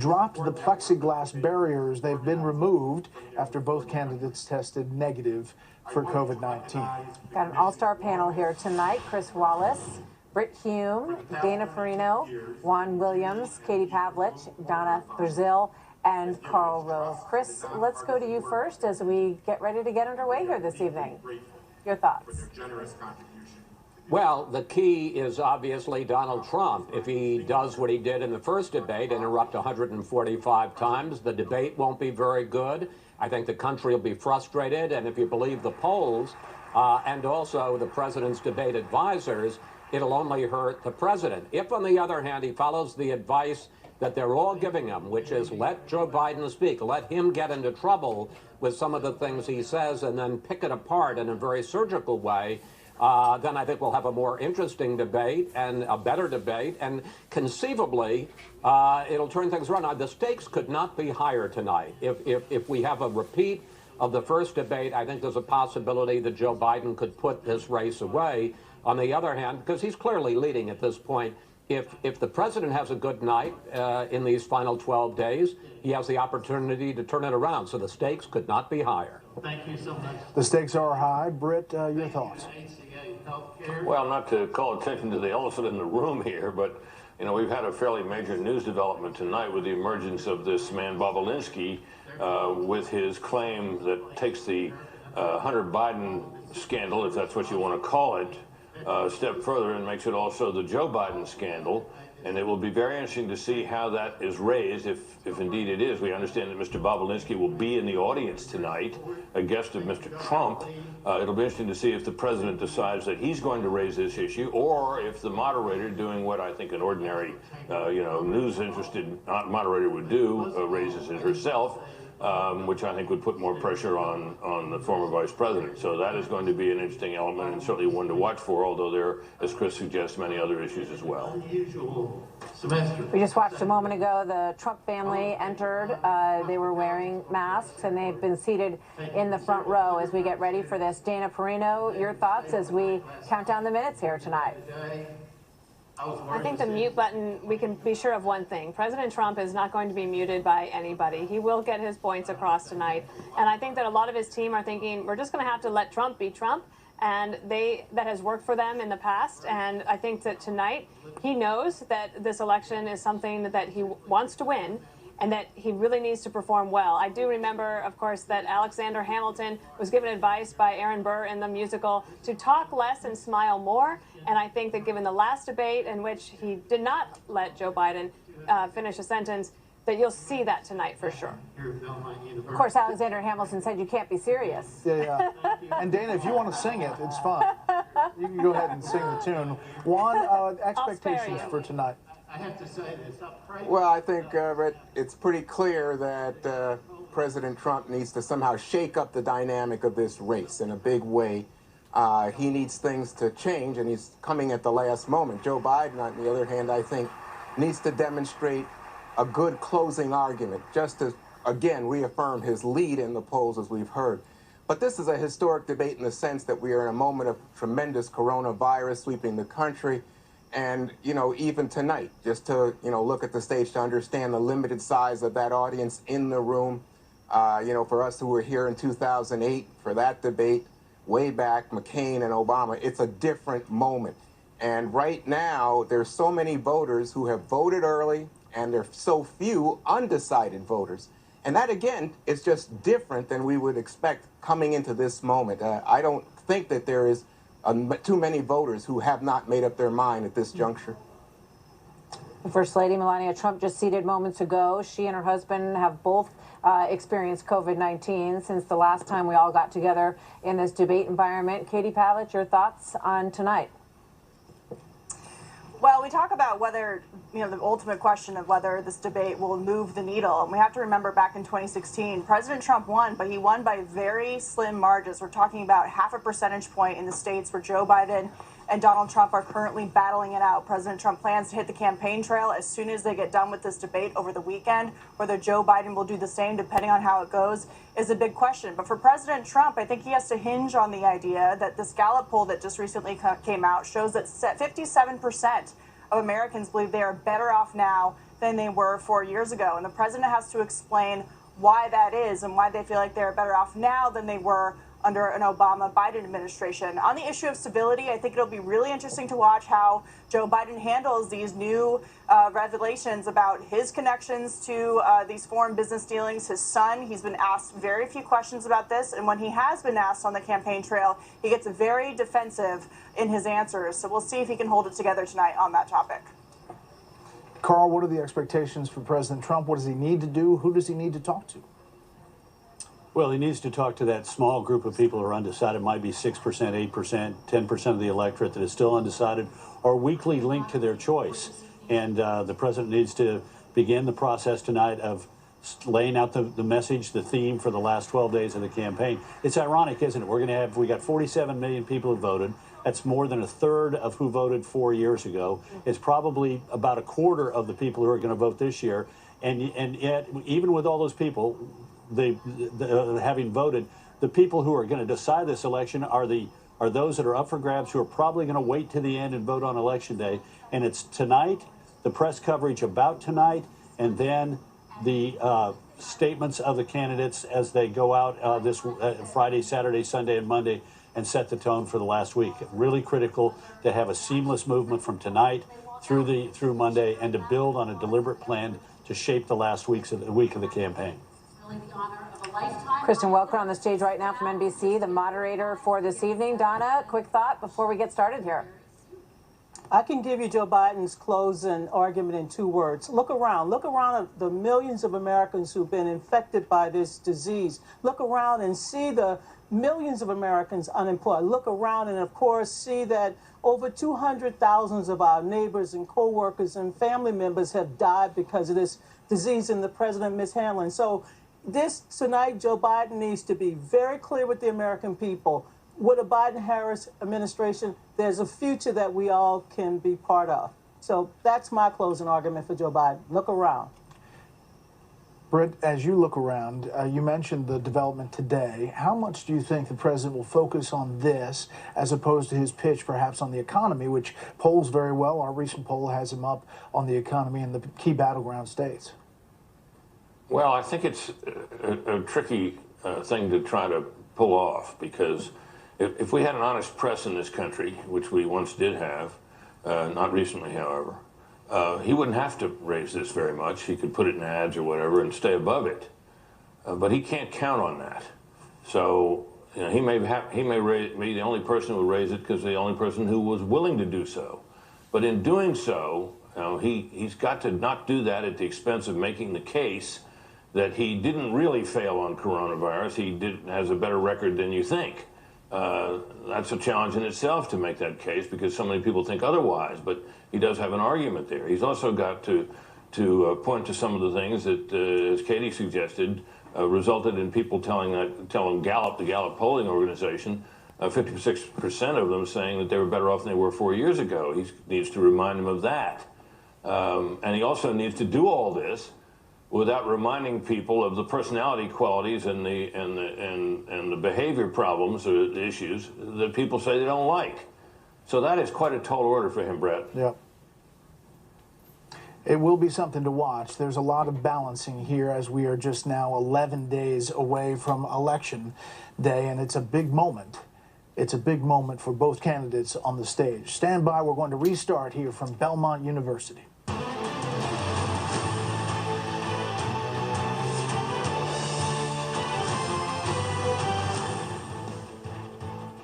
dropped the plexiglass barriers. They've been removed after both candidates tested negative for COVID-19. Got an all-star panel here tonight. Chris Wallace, Britt Hume, Dana Perino, Juan Williams, Katie Pavlich, Donna Brazil, and Carl Rove. Chris, let's go to you first as we get ready to get underway here this evening. Your thoughts? Well, the key is obviously Donald Trump. If he does what he did in the first debate, interrupt 145 times, the debate won't be very good. I think the country will be frustrated, and if you believe the polls and also the president's debate advisors, it'll only hurt the president. If, on the other hand, he follows the advice that they're all giving him, which is let Joe Biden speak, let him get into trouble with some of the things he says, and then pick it apart in a very surgical way, then I think we'll have a more interesting debate and a better debate, and conceivably it'll turn things around. Now, the stakes could not be higher tonight. If we have a repeat of the first debate, I think there's a possibility that Joe Biden could put this race away. On the other hand, because he's clearly leading at this point, if the president has a good night in these final 12 days, he has the opportunity to turn it around. So the stakes could not be higher. Thank you so much. The stakes are high. Britt, your thoughts? Well, not to call attention to the elephant in the room here, but you know, we've had a fairly major news development tonight with the emergence of this man Bobulinski with his claim that takes the Hunter Biden scandal, if that's what you want to call it, a step further and makes it also the Joe Biden scandal. And it will be very interesting to see how that is raised, if indeed it is. We understand that Mr. Bobulinski will be in the audience tonight, a guest of Mr. Trump. It'll be interesting to see if the president decides that he's going to raise this issue, or if the moderator, doing what I think an ordinary, news-interested moderator would do, raises it herself, which I think would put more pressure on the former vice president. So that is going to be an interesting element and certainly one to watch for, although there are, as Chris suggests, many other issues as well. We just watched a moment ago the Trump family entered. They were wearing masks, and they've been seated in the front row as we get ready for this. Dana Perino, your thoughts as we count down the minutes here tonight? I think the mute button, we can be sure of one thing. President Trump is not going to be muted by anybody. He will get his points across tonight. And I think that a lot of his team are thinking, we're just going to have to let Trump be Trump. And that has worked for them in the past. And I think that tonight he knows that this election is something that he wants to win, and that he really needs to perform well. I do remember, of course, that Alexander Hamilton was given advice by Aaron Burr in the musical to talk less and smile more. And I think that given the last debate in which he did not let Joe Biden finish a sentence, that you'll see that tonight for sure. Of course, Alexander Hamilton said you can't be serious. Yeah. And Dana, if you want to sing it, it's fine. You can go ahead and sing the tune. Juan, expectations for tonight? I have to say this up front. Well, I think it's pretty clear that President Trump needs to somehow shake up the dynamic of this race in a big way. He needs things to change, and he's coming at the last moment. Joe Biden, on the other hand, I think, needs to demonstrate a good closing argument, just to, again, reaffirm his lead in the polls, as we've heard. But this is a historic debate in the sense that we are in a moment of tremendous coronavirus sweeping the country. And, even tonight, just to, look at the stage to understand the limited size of that audience in the room, for us who were here in 2008 for that debate, way back, McCain and Obama, it's a different moment. And right now, there's so many voters who have voted early, and there's so few undecided voters. And that, again, is just different than we would expect coming into this moment. I don't think that there is too many voters who have not made up their mind at this juncture. First Lady Melania Trump just seated moments ago. She and her husband have both experienced COVID-19 since the last time we all got together in this debate environment. Katie Pavlich, your thoughts on tonight? Well, we talk about whether, the ultimate question of whether this debate will move the needle. And we have to remember back in 2016, President Trump won, but he won by very slim margins. We're talking about half a percentage point in the states where Joe Biden and Donald Trump are currently battling it out. President Trump plans to hit the campaign trail as soon as they get done with this debate over the weekend. Whether Joe Biden will do the same, depending on how it goes, is a big question. But for President Trump, I think he has to hinge on the idea that this Gallup poll that just recently came out shows that 57% of Americans believe they are better off now than they were 4 years ago. And the president has to explain why that is and why they feel like they're better off now than they were under an Obama-Biden administration. On the issue of stability, I think it'll be really interesting to watch how Joe Biden handles these new revelations about his connections to these foreign business dealings. His son, he's been asked very few questions about this, and when he has been asked on the campaign trail, he gets very defensive in his answers. So we'll see if he can hold it together tonight on that topic. Carl, what are the expectations for President Trump? What does he need to do? Who does he need to talk to? Well, he needs to talk to that small group of people who are undecided, might be 6%, 8%, 10% of the electorate that is still undecided or weakly linked to their choice. And the president needs to begin the process tonight of laying out the message, the theme for the last 12 days of the campaign. It's ironic, isn't it? We got 47 million people who voted. That's more than a third of who voted 4 years ago. It's probably about a quarter of the people who are going to vote this year. And yet, even with all those people, having voted, the people who are going to decide this election are those that are up for grabs, who are probably going to wait to the end and vote on Election Day. And it's tonight, the press coverage about tonight, and then the statements of the candidates as they go out this Friday, Saturday, Sunday, and Monday, and set the tone for the last week. Really critical to have a seamless movement from tonight through Monday, and to build on a deliberate plan to shape the last week of the campaign. Kristen Welker on the stage right now from NBC, the moderator for this evening. Donna, quick thought before we get started here. I can give you Joe Biden's closing argument in 2 words. Look around. Look around at the millions of Americans who've been infected by this disease. Look around and see the millions of Americans unemployed. Look around and, of course, see that over 200,000 of our neighbors and co-workers and family members have died because of this disease and the president mishandling. So this tonight, Joe Biden needs to be very clear with the American people. With a Biden-Harris administration, there's a future that we all can be part of. So that's my closing argument for Joe Biden. Look around. Britt, as you look around, you mentioned the development today. How much do you think the president will focus on this as opposed to his pitch perhaps on the economy, which polls very well? Our recent poll has him up on the economy in the key battleground states. Well, I think it's a tricky thing to try to pull off, because if we had an honest press in this country, which we once did have, not recently, however, he wouldn't have to raise this very much. He could put it in ads or whatever and stay above it. But he can't count on that. So he may be the only person who would raise it because the only person who was willing to do so. But in doing so, he's got to not do that at the expense of making the case that he didn't really fail on coronavirus. He has a better record than you think. That's a challenge in itself to make that case, because so many people think otherwise, but he does have an argument there. He's also got to point to some of the things that, as Katie suggested, resulted in people telling Gallup, the Gallup polling organization, 56% of them saying that they were better off than they were 4 years ago. He needs to remind them of that. And he also needs to do all this without reminding people of the personality qualities and the behavior problems or the issues that people say they don't like. So that is quite a tall order for him, Brett. Yep. It will be something to watch. There's a lot of balancing here as we are just now 11 days away from Election Day, and it's a big moment. It's a big moment for both candidates on the stage. Stand by. We're going to restart here from Belmont University.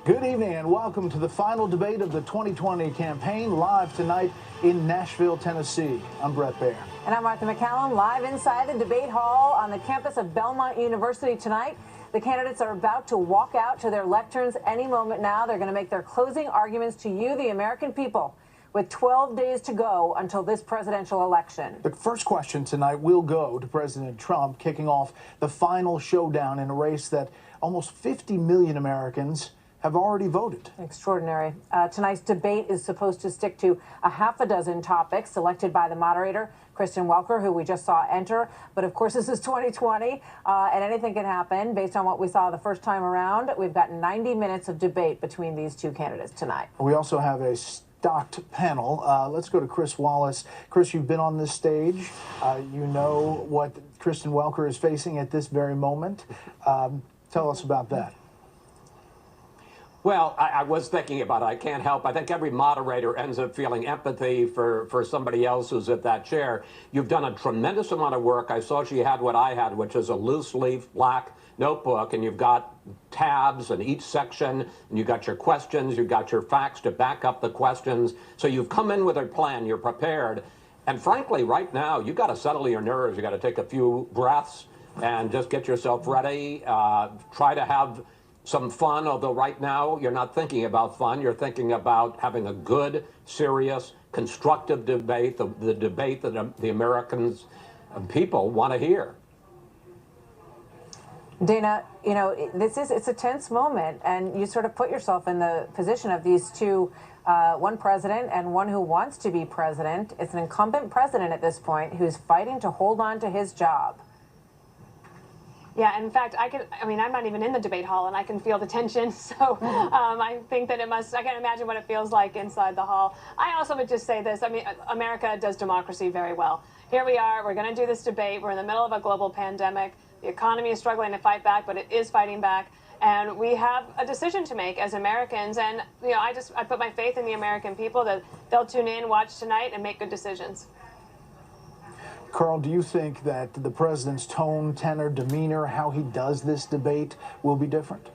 Good evening and welcome to the final debate of the 2020 campaign, live tonight in Nashville, Tennessee. I'm Brett Baer. And I'm Martha McCallum, live inside the debate hall on the campus of Belmont University tonight. The candidates are about to walk out to their lecterns any moment now. They're going to make their closing arguments to you, the American people, with 12 days to go until this presidential election. The first question tonight will go to President Trump, kicking off the final showdown in a race that almost 50 million Americans have already voted. Extraordinary. Tonight's debate is supposed to stick to a half a dozen topics selected by the moderator, Kristen Welker, who we just saw enter. But of course, this is 2020, and anything can happen based on what we saw the first time around. We've got 90 minutes of debate between these two candidates tonight. We also have a docked panel. Let's go to Chris Wallace. Chris, you've been on this stage. You know what Kristen Welker is facing at this very moment. Tell us about that. Well, I was thinking about it. I can't help. I think every moderator ends up feeling empathy for somebody else who's at that chair. You've done a tremendous amount of work. I saw she had what I had, which is a loose leaf black notebook, and you've got tabs in each section, and you've got your questions, you've got your facts to back up the questions. So you've come in with a plan, you're prepared. And frankly, right now, you've got to settle your nerves. You've got to take a few breaths and just get yourself ready. Try to have some fun, although right now you're not thinking about fun. You're thinking about having a good, serious, constructive debate, the debate that the Americans people want to hear. Dana, you know, it's a tense moment, and you sort of put yourself in the position of these two, one president and one who wants to be president. It's an incumbent president at this point who's fighting to hold on to his job. Yeah, in fact, I'm not even in the debate hall, and I can feel the tension. So I think that I can't imagine what it feels like inside the hall. I also would just say this. I mean, America does democracy very well. Here we are. We're going to do this debate. We're in the middle of a global pandemic. The economy is struggling to fight back, but it is fighting back. And we have a decision to make as Americans. And, you know, I put my faith in the American people that they'll tune in, watch tonight, and make good decisions. Carl, do you think that the president's tone, tenor, demeanor, how he does this debate will be different?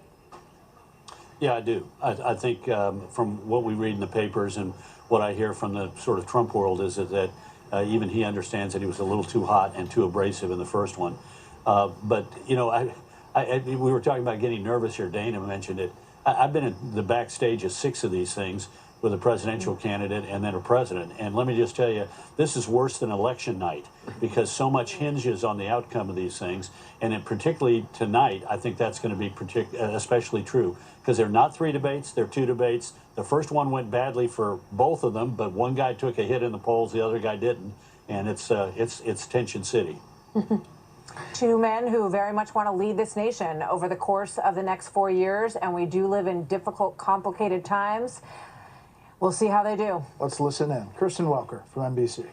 Yeah, I do. I think from what we read in the papers and what I hear from the sort of Trump world is that even he understands that he was a little too hot and too abrasive in the first one. But, you know, we were talking about getting nervous here. Dana mentioned it. I've been in the backstage of 6 of these things with a presidential candidate and then a president. And let me just tell you, this is worse than election night because so much hinges on the outcome of these things. And particularly tonight, I think that's going to be especially true because they're not 3 debates, they're 2 debates. The first one went badly for both of them, but one guy took a hit in the polls, the other guy didn't. And it's tension city. 2 men who very much want to lead this nation over the course of the next 4 years, and we do live in difficult, complicated times. We'll see how they do. Let's listen in. Kristen Welker from NBC.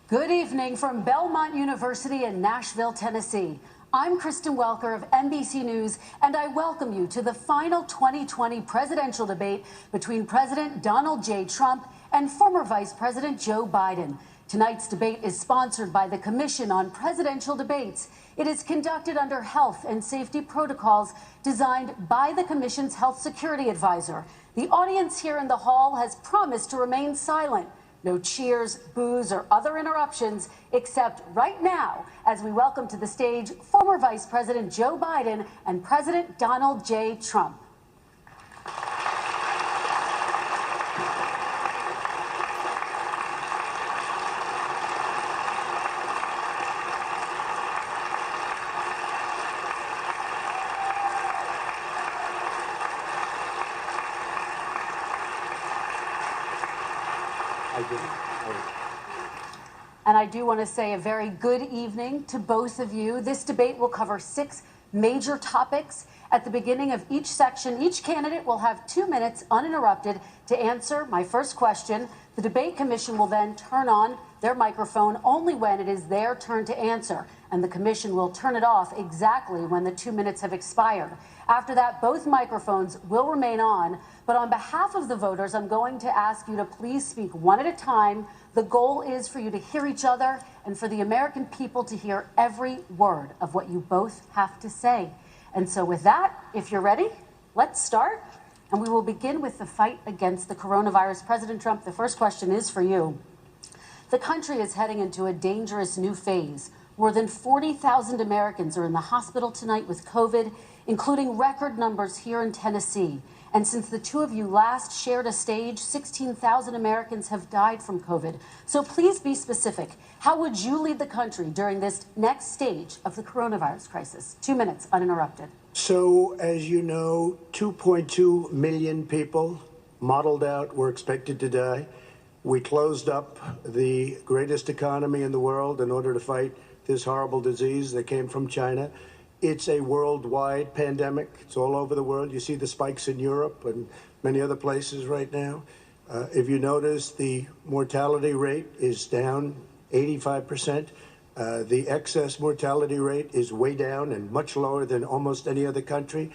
Good evening from Belmont University in Nashville, Tennessee. I'm Kristen Welker of NBC News, and I welcome you to the final 2020 presidential debate between President Donald J. Trump and former Vice President Joe Biden. Tonight's debate is sponsored by the Commission on Presidential Debates. It is conducted under health and safety protocols designed by the Commission's health security advisor. The audience here in the hall has promised to remain silent. No cheers, boos, or other interruptions, except right now, as we welcome to the stage former Vice President Joe Biden and President Donald J. Trump. And I do want to say a very good evening to both of you. This debate will cover 6 major topics. At the beginning of each section, each candidate will have 2 minutes uninterrupted to answer my first question. The debate commission will then turn on their microphone only when it is their turn to answer, and the commission will turn it off exactly when the 2 minutes have expired. After that, both microphones will remain on, but on behalf of the voters, I'm going to ask you to please speak one at a time. The goal is for you to hear each other and for the American people to hear every word of what you both have to say. And so with that, if you're ready, let's start. And we will begin with the fight against the coronavirus. President Trump, the first question is for you. The country is heading into a dangerous new phase. More than 40,000 Americans are in the hospital tonight with COVID, including record numbers here in Tennessee. And since the two of you last shared a stage, 16,000 Americans have died from COVID. So please be specific. How would you lead the country during this next stage of the coronavirus crisis? 2 minutes, uninterrupted. So, as you know, 2.2 million people modeled out were expected to die. We closed up the greatest economy in the world in order to fight this horrible disease that came from China. It's a worldwide pandemic. It's all over the world. You see the spikes in Europe and many other places right now. If you notice, the mortality rate is down 85%. The excess mortality rate is way down and much lower than almost any other country.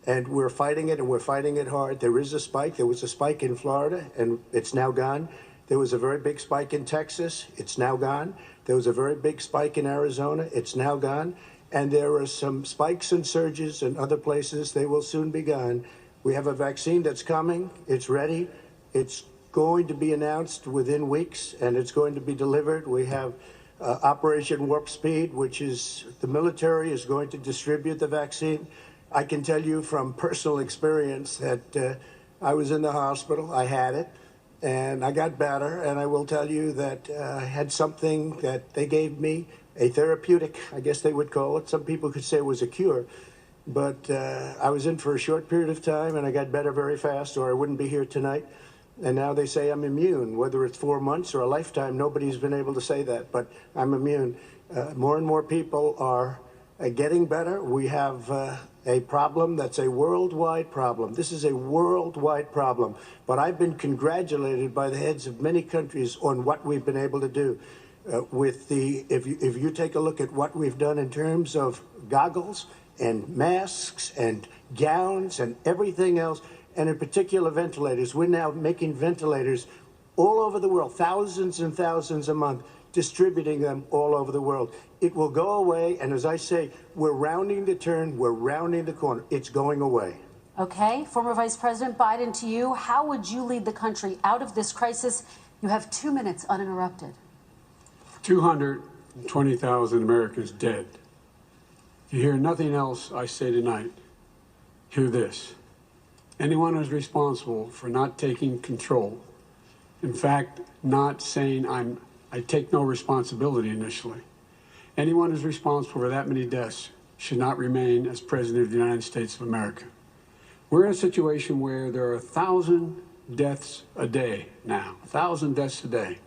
And we're fighting it, and we're fighting it hard. There is a spike. There was a spike in Florida, and it's now gone. There was a very big spike in Texas. It's now gone. There was a very big spike in Arizona. It's now gone. And there are some spikes and surges in other places. They will soon be gone. We have a vaccine that's coming. It's ready. It's going to be announced within weeks, and it's going to be delivered. We have Operation Warp Speed, which is the military is going to distribute the vaccine. I can tell you from personal experience that I was in the hospital. I had it, and I got better. And I will tell you that I had something that they gave me, a therapeutic, I guess they would call it. Some people could say it was a cure. But I was in for a short period of time, and I got better very fast, or I wouldn't be here tonight. And now they say I'm immune, whether it's 4 months or a lifetime. Nobody's been able to say that, but I'm immune. More and more people are getting better. We have a problem that's a worldwide problem. This is a worldwide problem. But I've been congratulated by the heads of many countries on what we've been able to do. If you take a look at what we've done in terms of goggles and masks and gowns and everything else, and in particular ventilators. We're now making ventilators all over the world, thousands and thousands a month, distributing them all over the world. It will go away, and as I say, we're rounding the turn, we're rounding the corner. It's going away. Okay, former Vice President Biden, to you, how would you lead the country out of this crisis? You have 2 minutes uninterrupted. 220,000 Americans dead. If you hear nothing else I say tonight, hear this. Anyone who's responsible for not taking control, in fact, not saying I take no responsibility initially, anyone who's responsible for that many deaths should not remain as President of the United States of America. We're in a situation where there are 1,000 deaths a day now, 1,000 deaths a day,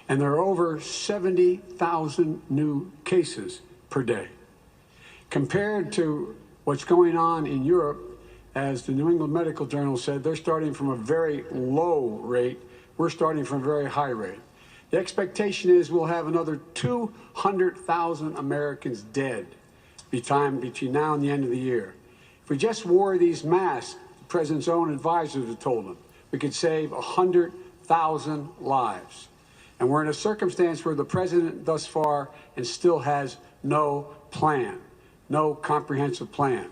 and there are over 70,000 new cases per day. Compared to what's going on in Europe, as the New England Medical Journal said, they're starting from a very low rate. We're starting from a very high rate. The expectation is we'll have another 200,000 Americans dead between now and the end of the year. If we just wore these masks, the president's own advisors have told him, we could save 100,000 lives. And we're in a circumstance where the president thus far and still has no plan, no comprehensive plan.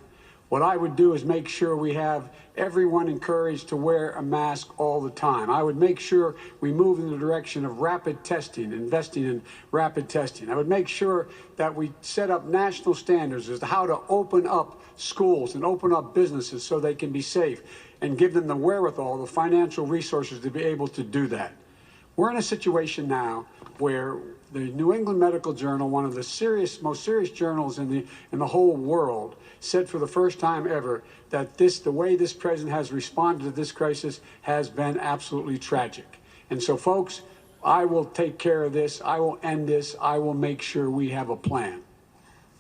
What I would do is make sure we have everyone encouraged to wear a mask all the time. I would make sure we move in the direction of rapid testing, investing in rapid testing. I would make sure that we set up national standards as to how to open up schools and open up businesses so they can be safe and give them the wherewithal, the financial resources to be able to do that. We're in a situation now where the New England Medical Journal, one of the most serious journals in the whole world, said for the first time ever that the way this president has responded to this crisis has been absolutely tragic. And so, folks, I will take care of this. I will end this. I will make sure we have a plan.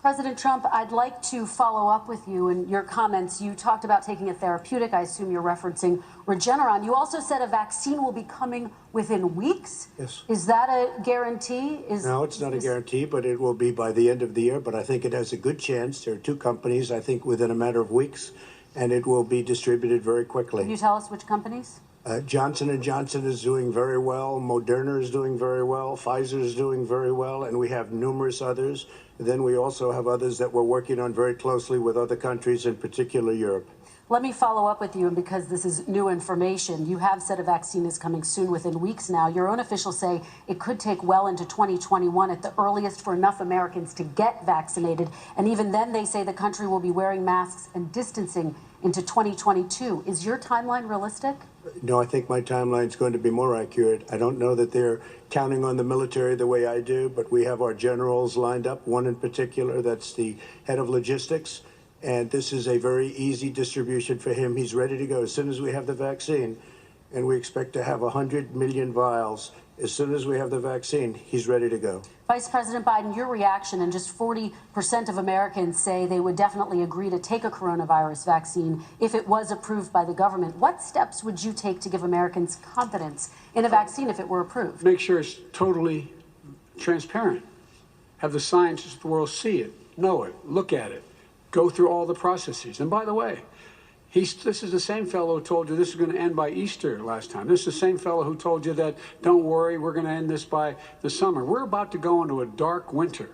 President Trump, I'd like to follow up with you in your comments. You talked about taking a therapeutic. I assume you're referencing Regeneron. You also said a vaccine will be coming within weeks. Yes. Is that a guarantee? No, it's not a guarantee, but it will be by the end of the year. But I think it has a good chance. There are two companies, I think, within a matter of weeks, and it will be distributed very quickly. Can you tell us which companies? Johnson & Johnson is doing very well. Moderna is doing very well. Pfizer is doing very well. And we have numerous others. Then we also have others that we're working on very closely with other countries, in particular Europe. Let me follow up with you, and because this is new information, you have said a vaccine is coming soon, within weeks now. Your own officials say it could take well into 2021 at the earliest for enough Americans to get vaccinated. And even then, they say the country will be wearing masks and distancing into 2022. Is your timeline realistic? No, I think my timeline is going to be more accurate. I don't know that they're counting on the military the way I do, but we have our generals lined up, one in particular that's the head of logistics. And this is a very easy distribution for him. He's ready to go as soon as we have the vaccine. And we expect to have 100 million vials As soon as we have the vaccine, he's ready to go. Vice President Biden, your reaction, and just 40% of Americans say they would definitely agree to take a coronavirus vaccine if it was approved by the government. What steps would you take to give Americans confidence in a vaccine if it were approved? Make sure it's totally transparent. Have the scientists of the world see it, know it, look at it, go through all the processes. And by the way, this is the same fellow who told you this is going to end by Easter last time. This is the same fellow who told you that, don't worry, we're going to end this by the summer. We're about to go into a dark winter,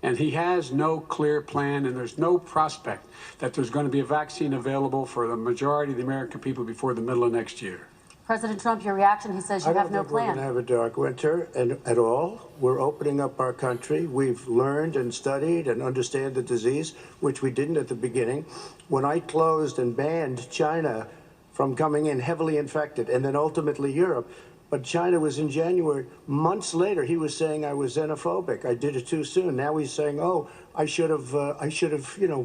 and he has no clear plan, and there's no prospect that there's going to be a vaccine available for the majority of the American people before the middle of next year. President Trump, your reaction, he says you have no plan. We're going to have a dark winter at all. We're opening up our country. We've learned and studied and understand the disease, which we didn't at the beginning. When I closed and banned China from coming in heavily infected, and then ultimately Europe, but China was in January. Months later, he was saying I was xenophobic. I did it too soon. Now he's saying, oh, I should have,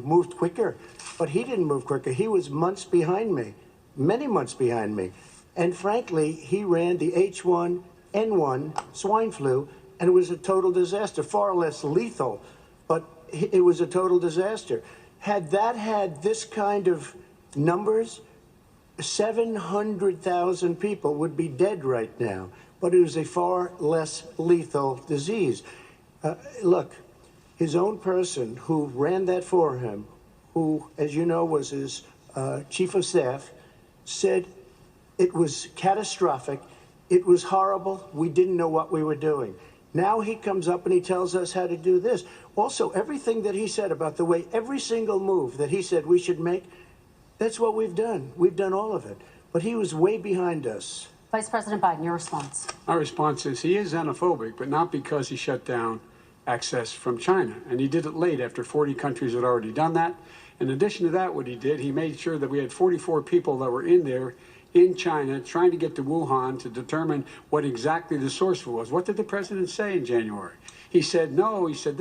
moved quicker. But he didn't move quicker. He was months behind me, many months behind me. And frankly, he ran the H1N1 swine flu, and it was a total disaster, far less lethal, but it was a total disaster. Had that had this kind of numbers, 700,000 people would be dead right now, but it was a far less lethal disease. Look, his own person who ran that for him, who, as you know, was his chief of staff, said it was catastrophic. It was horrible. We didn't know what we were doing. Now he comes up and he tells us how to do this. Also, everything that he said about the way, every single move that he said we should make, that's what we've done. We've done all of it. But he was way behind us. Vice President Biden, your response. Our response is he is xenophobic, but not because he shut down access from China. And he did it late after 40 countries had already done that. In addition to that, what he did, he made sure that we had 44 people that were in there in China trying to get to Wuhan to determine what exactly the source was. What did the president say in January? He said, no, he said,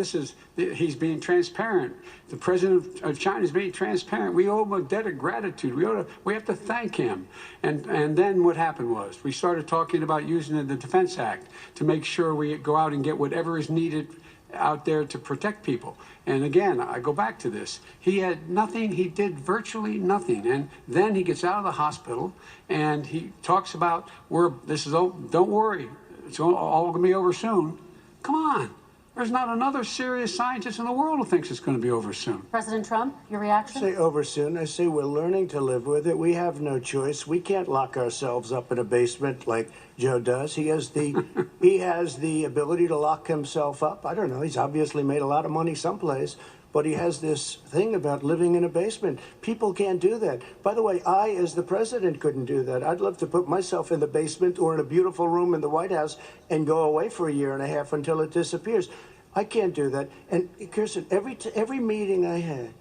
he's being transparent. The president of China is being transparent. We owe him a debt of gratitude. We have to thank him. And then what happened was we started talking about using the Defense Act to make sure we go out and get whatever is needed out there to protect people. And again, I go back to this. He had nothing. He did virtually nothing. And then he gets out of the hospital and he talks about, don't worry, it's all going to be over soon. Come on. There's not another serious scientist in the world who thinks it's going to be over soon. President Trump, your reaction? I say over soon. I say we're learning to live with it. We have no choice. We can't lock ourselves up in a basement like Joe does. He has the ability to lock himself up. I don't know. He's obviously made a lot of money someplace, but he has this thing about living in a basement. People can't do that. By the way, I, as the president, couldn't do that. I'd love to put myself in the basement or in a beautiful room in the White House and go away for a year and a half until it disappears. I can't do that. And Kirsten, every meeting I had,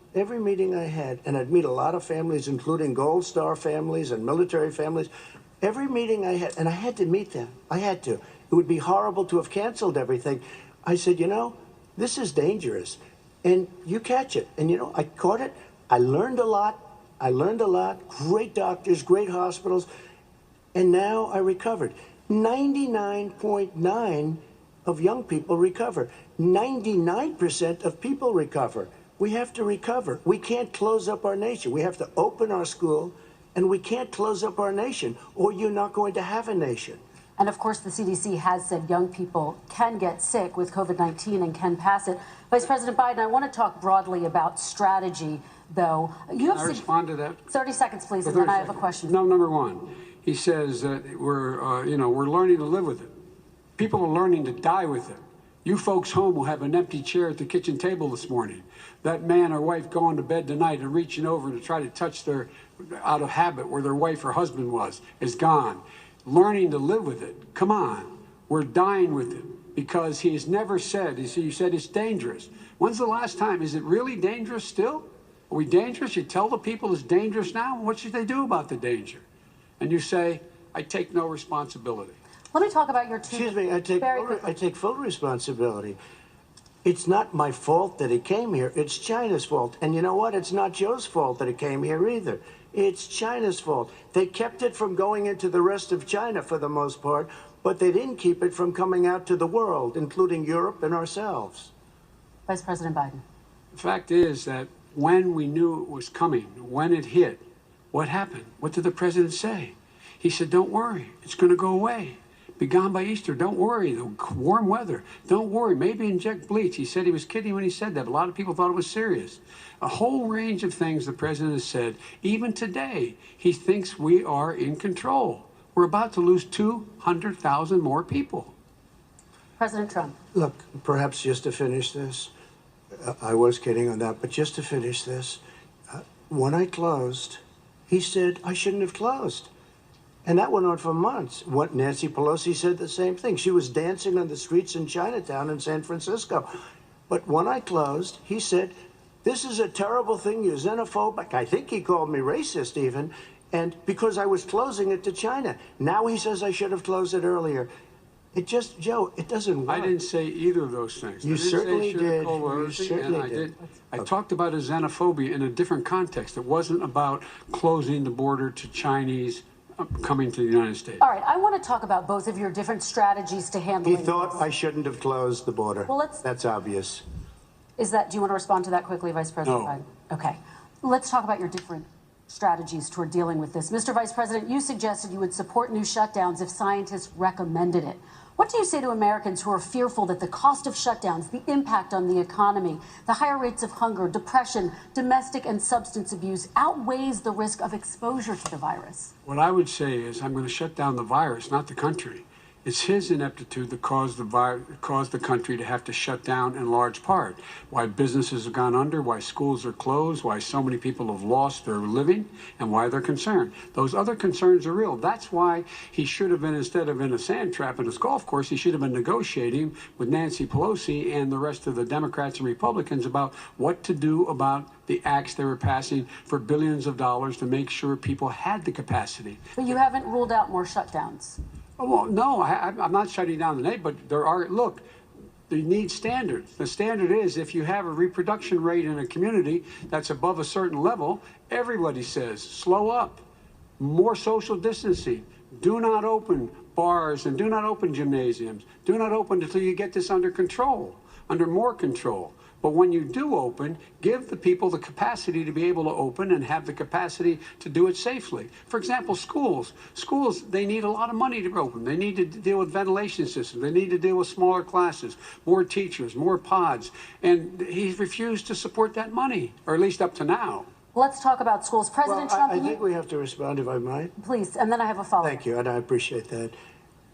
and I'd meet a lot of families, including Gold Star families and military families, every meeting I had, and I had to meet them. I had to. It would be horrible to have canceled everything. I said, this is dangerous. And you catch it. And, I caught it. I learned a lot. Great doctors, great hospitals. And now I recovered. 99.9% of young people recover. 99% of people recover. We have to recover. We can't close up our nation. We have to open our school, and we can't close up our nation, or you're not going to have a nation. And of course, the CDC has said young people can get sick with COVID-19 and can pass it. Vice President Biden, I want to talk broadly about strategy, though. Can I respond to that? 30 seconds, please, and then I have a question. No, number one, he says that we're learning to live with it. People are learning to die with it. You folks home will have an empty chair at the kitchen table this morning. That man or wife going to bed tonight and reaching over to try to touch their, out of habit, where their wife or husband was, is gone. Learning to live with it. Come on. We're dying with it because he has never said, you said it's dangerous. When's the last time? Is it really dangerous still? Are we dangerous? You tell the people it's dangerous now? What should they do about the danger? And you say, I take no responsibility. Let me talk about your two. Excuse me, I take full responsibility. It's not my fault that he came here. It's China's fault. And you know what? It's not Joe's fault that he came here either. It's China's fault. They kept it from going into the rest of China for the most part, but they didn't keep it from coming out to the world, including Europe and ourselves. Vice President Biden. The fact is that when we knew it was coming, when it hit, what happened? What did the president say? He said, don't worry, it's going to go away. Be gone by Easter. Don't worry. The warm weather. Don't worry. Maybe inject bleach. He said he was kidding when he said that, but a lot of people thought it was serious. A whole range of things the president has said. Even today, he thinks we are in control. We're about to lose 200,000 more people. President Trump. Look, perhaps just to finish this, I was kidding on that, but just to finish this, when I closed, he said I shouldn't have closed. And that went on for months. What Nancy Pelosi said the same thing. She was dancing on the streets in Chinatown in San Francisco. But when I closed, he said, this is a terrible thing, you're xenophobic. I think he called me racist even. And because I was closing it to China. Now he says I should have closed it earlier. It just, Joe, it doesn't work. I didn't say either of those things. You certainly did. You certainly did. I talked about a xenophobia in a different context. It wasn't about closing the border to Chinese coming to the United States. All right, I want to talk about both of your different strategies to handling He thought this. I shouldn't have closed the border. Well, that's obvious. Do you want to respond to that quickly, Vice President No. Biden? Okay. Let's talk about your different strategies toward dealing with this. Mr. Vice President, you suggested you would support new shutdowns if scientists recommended it. What do you say to Americans who are fearful that the cost of shutdowns, the impact on the economy, the higher rates of hunger, depression, domestic and substance abuse outweighs the risk of exposure to the virus? What I would say is I'm going to shut down the virus, not the country. It's his ineptitude that caused the country to have to shut down in large part. Why businesses have gone under, why schools are closed, why so many people have lost their living, and why they're concerned. Those other concerns are real. That's why he should have been, instead of in a sand trap at his golf course, he should have been negotiating with Nancy Pelosi and the rest of the Democrats and Republicans about what to do about the acts they were passing for billions of dollars to make sure people had the capacity. But you haven't ruled out more shutdowns. Well, no, I'm not shutting down the nation, but there are, look, you need standards. The standard is if you have a reproduction rate in a community that's above a certain level, everybody says, slow up, more social distancing, do not open bars and do not open gymnasiums, do not open until you get this under control, under more control. But when you do open, give the people the capacity to be able to open and have the capacity to do it safely. For example, schools. Schools, they need a lot of money to open. They need to deal with ventilation systems. They need to deal with smaller classes, more teachers, more pods. And he's refused to support that money, or at least up to now. Let's talk about schools. President Trump, I think we have to respond, if I might. Please, and then I have a follow-up. Thank you, and I appreciate that.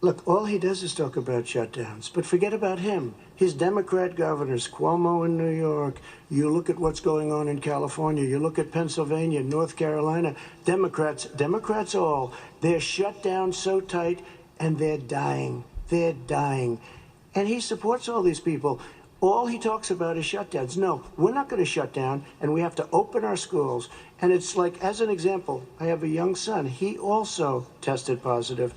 Look, all he does is talk about shutdowns, but forget about him. His Democrat governors, Cuomo in New York, you look at what's going on in California, you look at Pennsylvania, North Carolina, Democrats all, they're shut down so tight and they're dying. They're dying. And he supports all these people. All he talks about is shutdowns. No, we're not going to shut down, and we have to open our schools. And it's like, as an example, I have a young son. He also tested positive.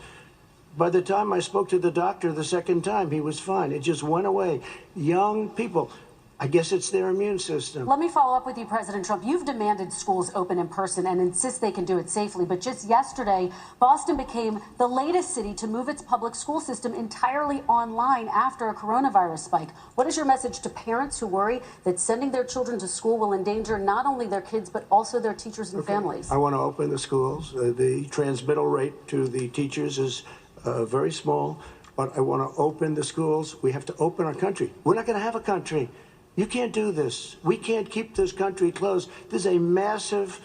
By the time I spoke to the doctor the second time, he was fine. It just went away. Young people, I guess it's their immune system. Let me follow up with you, President Trump. You've demanded schools open in person and insist they can do it safely. But just yesterday, Boston became the latest city to move its public school system entirely online after a coronavirus spike. What is your message to parents who worry that sending their children to school will endanger not only their kids, but also their teachers and families? I want to open the schools. The transmittal rate to the teachers is very small, but I want to open the schools. We have to open our country. We're not going to have a country. You can't do this. We can't keep this country closed. This is a massive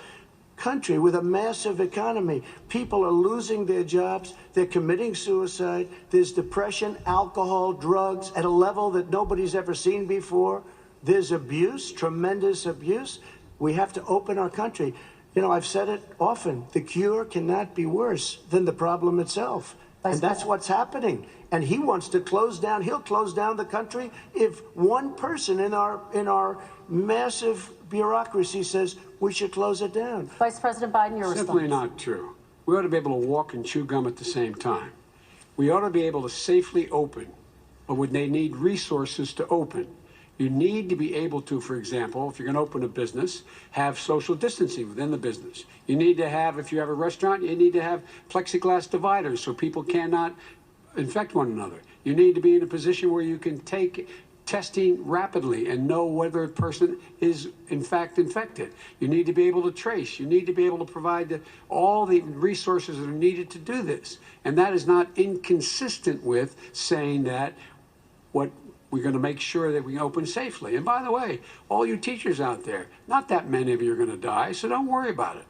country with a massive economy. People are losing their jobs. They're committing suicide. There's depression, alcohol, drugs at a level that nobody's ever seen before. There's abuse, tremendous abuse. We have to open our country. You know, I've said it often. The cure cannot be worse than the problem itself. And that's what's happening. And he wants to close down. He'll close down the country if one person in our massive bureaucracy says we should close it down. Vice President Biden, your response. Simply not true. We ought to be able to walk and chew gum at the same time. We ought to be able to safely open, but would they need resources to open? You need to be able to, for example, if you're going to open a business, have social distancing within the business. You need to have, if you have a restaurant, you need to have plexiglass dividers so people cannot infect one another. You need to be in a position where you can take testing rapidly and know whether a person is in fact infected. You need to be able to trace. You need to be able to provide all the resources that are needed to do this. And that is not inconsistent with saying that what we're going to make sure that we open safely. And by the way, all you teachers out there, not that many of you are going to die, so don't worry about it.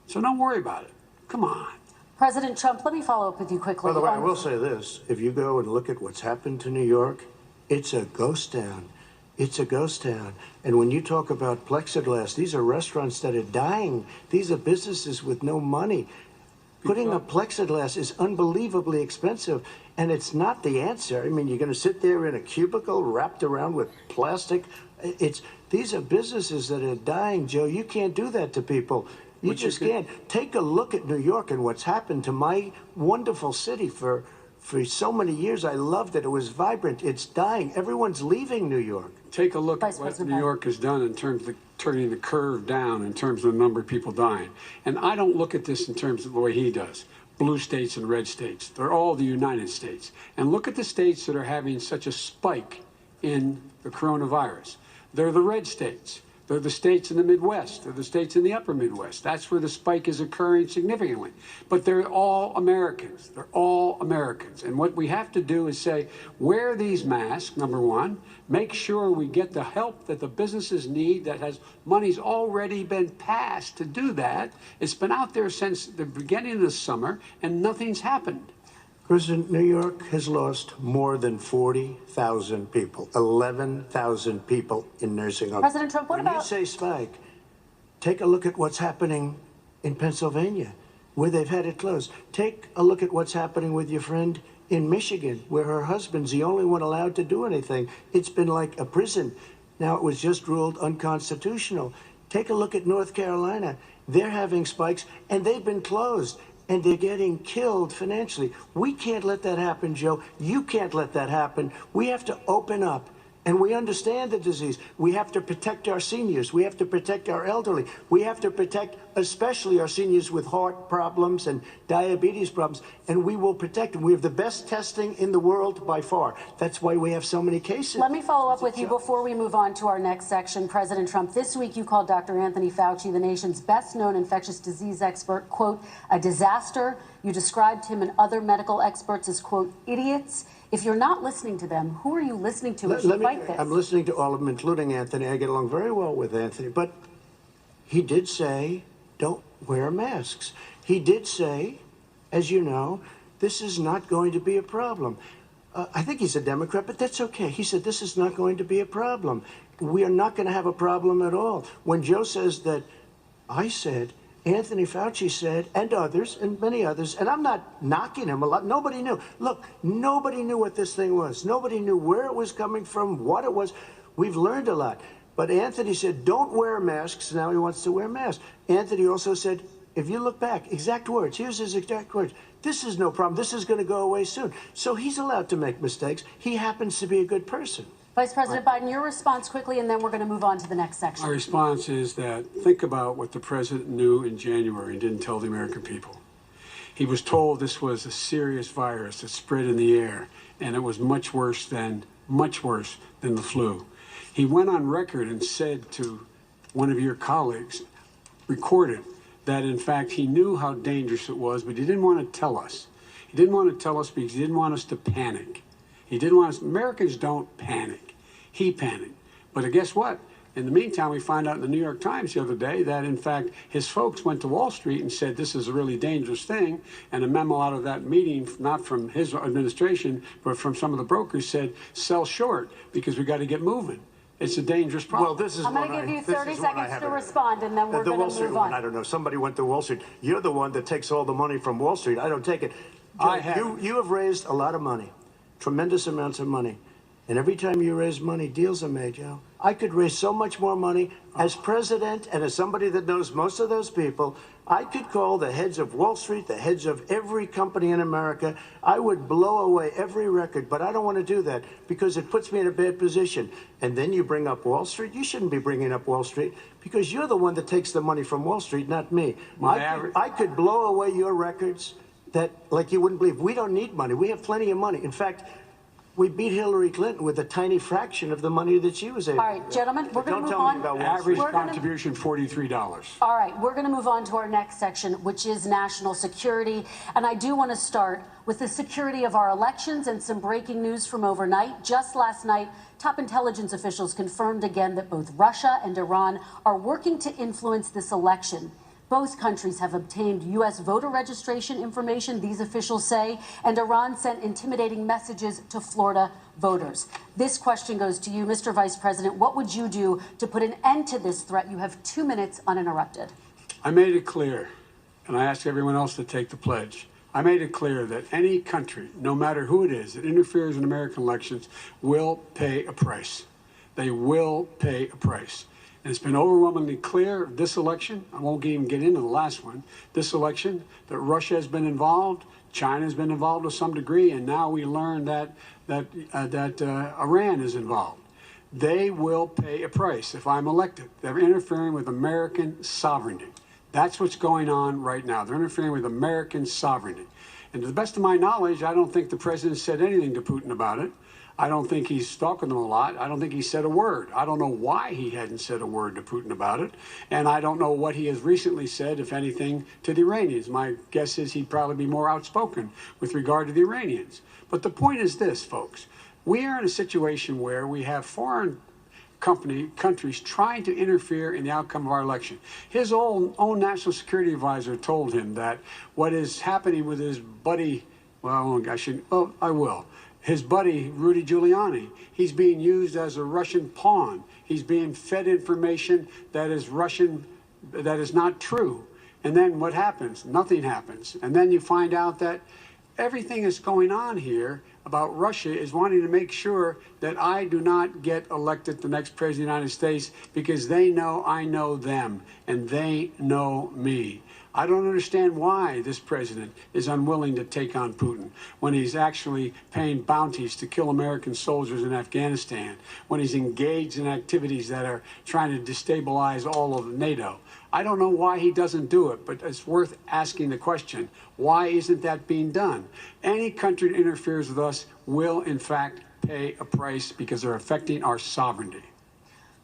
So don't worry about it. Come on. President Trump, let me follow up with you quickly. By the way, I will say this. If you go and look at what's happened to New York, it's a ghost town. It's a ghost town. And when you talk about plexiglass, these are restaurants that are dying. These are businesses with no money. Putting up plexiglass is unbelievably expensive, and it's not the answer. I mean, you're going to sit there in a cubicle wrapped around with plastic. These are businesses that are dying, Joe. You can't do that to people. You just can't. Take a look at New York and what's happened to my wonderful city for so many years. I loved it. It was vibrant. It's dying. Everyone's leaving New York. Take a look at what New York has done in terms of turning the curve down in terms of the number of people dying. And I don't look at this in terms of the way he does. Blue states and red states. They're all the United States. And look at the states that are having such a spike in the coronavirus. They're the red states. They're the states in the Midwest. They're the states in the upper Midwest. That's where the spike is occurring significantly. But they're all Americans. They're all Americans. And what we have to do is say, wear these masks, number one. Make sure we get the help that the businesses need that has money's already been passed to do that. It's been out there since the beginning of the summer, and nothing's happened. President, New York has lost more than 40,000 people, 11,000 people in nursing homes. President Trump, what about... When you say spike, take a look at what's happening in Pennsylvania, where they've had it closed. Take a look at what's happening with your friend in Michigan, where her husband's the only one allowed to do anything. It's been like a prison. Now it was just ruled unconstitutional. Take a look at North Carolina. They're having spikes, and they've been closed. And they're getting killed financially. We can't let that happen, Joe. You can't let that happen. We have to open up. And we understand the disease. We have to protect our seniors. We have to protect our elderly. We have to protect especially our seniors with heart problems and diabetes problems. And we will protect them. We have the best testing in the world by far. That's why we have so many cases. Let me follow up with you before we move on to our next section. President Trump, this week you called Dr. Anthony Fauci, the nation's best-known infectious disease expert, quote, a disaster. You described him and other medical experts as, quote, idiots. If you're not listening to them, who are you listening to as you fight this? I'm listening to all of them, including Anthony. I get along very well with Anthony. But he did say, don't wear masks. He did say, as you know, this is not going to be a problem. I think he's a Democrat, but that's okay. He said this is not going to be a problem. We are not going to have a problem at all. When Joe says that, I said, Anthony Fauci said, and others, and many others, and I'm not knocking him a lot. Nobody knew. Look, nobody knew what this thing was. Nobody knew where it was coming from, what it was. We've learned a lot. But Anthony said, don't wear masks. Now he wants to wear masks. Anthony also said, if you look back, exact words, here's his exact words. This is no problem. This is going to go away soon. So he's allowed to make mistakes. He happens to be a good person. Vice President Biden, your response quickly, and then we're going to move on to the next section. My response is that think about what the president knew in January and didn't tell the American people. He was told this was a serious virus that spread in the air, and it was much worse than the flu. He went on record and said to one of your colleagues, recorded, that in fact he knew how dangerous it was, but he didn't want to tell us. He didn't want to tell us because he didn't want us to panic. He didn't want us, Americans don't panic. He panicked. But guess what? In the meantime, we find out in the New York Times the other day that, in fact, his folks went to Wall Street and said this is a really dangerous thing. And a memo out of that meeting, not from his administration, but from some of the brokers, said sell short because we got to get moving. It's a dangerous problem. Well, this is I'm going to give you 30 seconds to respond, and then we're going to move on. I don't know. Somebody went to Wall Street. You're the one that takes all the money from Wall Street. I don't take it. You have raised a lot of money, tremendous amounts of money. And every time you raise money, deals are made, Joe. I could raise so much more money as president and as somebody that knows most of those people. I could call the heads of Wall Street, the heads of every company in America. I would blow away every record, but I don't want to do that because it puts me in a bad position. And then you bring up Wall Street. You shouldn't be bringing up Wall Street because you're the one that takes the money from Wall Street, not me. I could blow away your records that, like you wouldn't believe. We don't need money. We have plenty of money. In fact, we beat Hillary Clinton with a tiny fraction of the money that she was able to. All right, gentlemen, we're going to move on. Average contribution, $43. All right, we're going to move on to our next section, which is national security. And I do want to start with the security of our elections and some breaking news from overnight. Just last night, top intelligence officials confirmed again that both Russia and Iran are working to influence this election. Both countries have obtained U.S. voter registration information, these officials say, and Iran sent intimidating messages to Florida voters. This question goes to you, Mr. Vice President. What would you do to put an end to this threat? You have 2 minutes uninterrupted. I made it clear, and I ask everyone else to take the pledge. I made it clear that any country, no matter who it is, that interferes in American elections will pay a price. They will pay a price. And it's been overwhelmingly clear this election, I won't even get into the last one, this election, that Russia has been involved, China has been involved to some degree, and now we learn that Iran is involved. They will pay a price if I'm elected. They're interfering with American sovereignty. That's what's going on right now. They're interfering with American sovereignty. And to the best of my knowledge, I don't think the president said anything to Putin about it. I don't think he's talking to him a lot. I don't think he said a word. I don't know why he hadn't said a word to Putin about it. And I don't know what he has recently said, if anything, to the Iranians. My guess is he'd probably be more outspoken with regard to the Iranians. But the point is this, folks. We are in a situation where we have foreign countries trying to interfere in the outcome of our election. His own national security advisor told him that what is happening with his buddy, I will. His buddy, Rudy Giuliani, he's being used as a Russian pawn. He's being fed information that is Russian, that is not true. And then what happens? Nothing happens. And then you find out that everything that's going on here about Russia is wanting to make sure that I do not get elected the next president of the United States because they know I know them and they know me. I don't understand why this president is unwilling to take on Putin when he's actually paying bounties to kill American soldiers in Afghanistan, when he's engaged in activities that are trying to destabilize all of NATO. I don't know why he doesn't do it, but it's worth asking the question, why isn't that being done? Any country that interferes with us will, in fact, pay a price because they're affecting our sovereignty.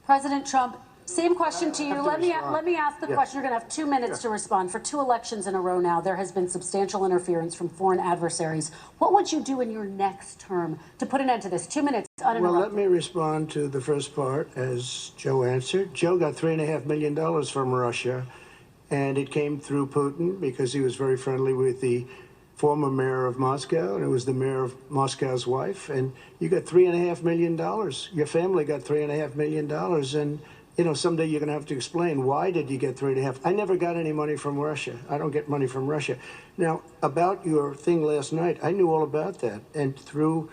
President Trump, same question to you. Let me ask the question. You're going to have 2 minutes to respond. For 2 elections in a row now, there has been substantial interference from foreign adversaries. What would you do in your next term to put an end to this? 2 minutes uninterrupted. Well, let me respond to the first part, as Joe answered. Joe got $3.5 million from Russia, and it came through Putin because he was very friendly with the former mayor of Moscow, and it was the mayor of Moscow's wife. And you got $3.5 million. Your family got $3.5 million, and you know, someday you're going to have to explain, why did you get 3.5? I never got any money from Russia. I don't get money from Russia. Now, about your thing last night, I knew all about that. And through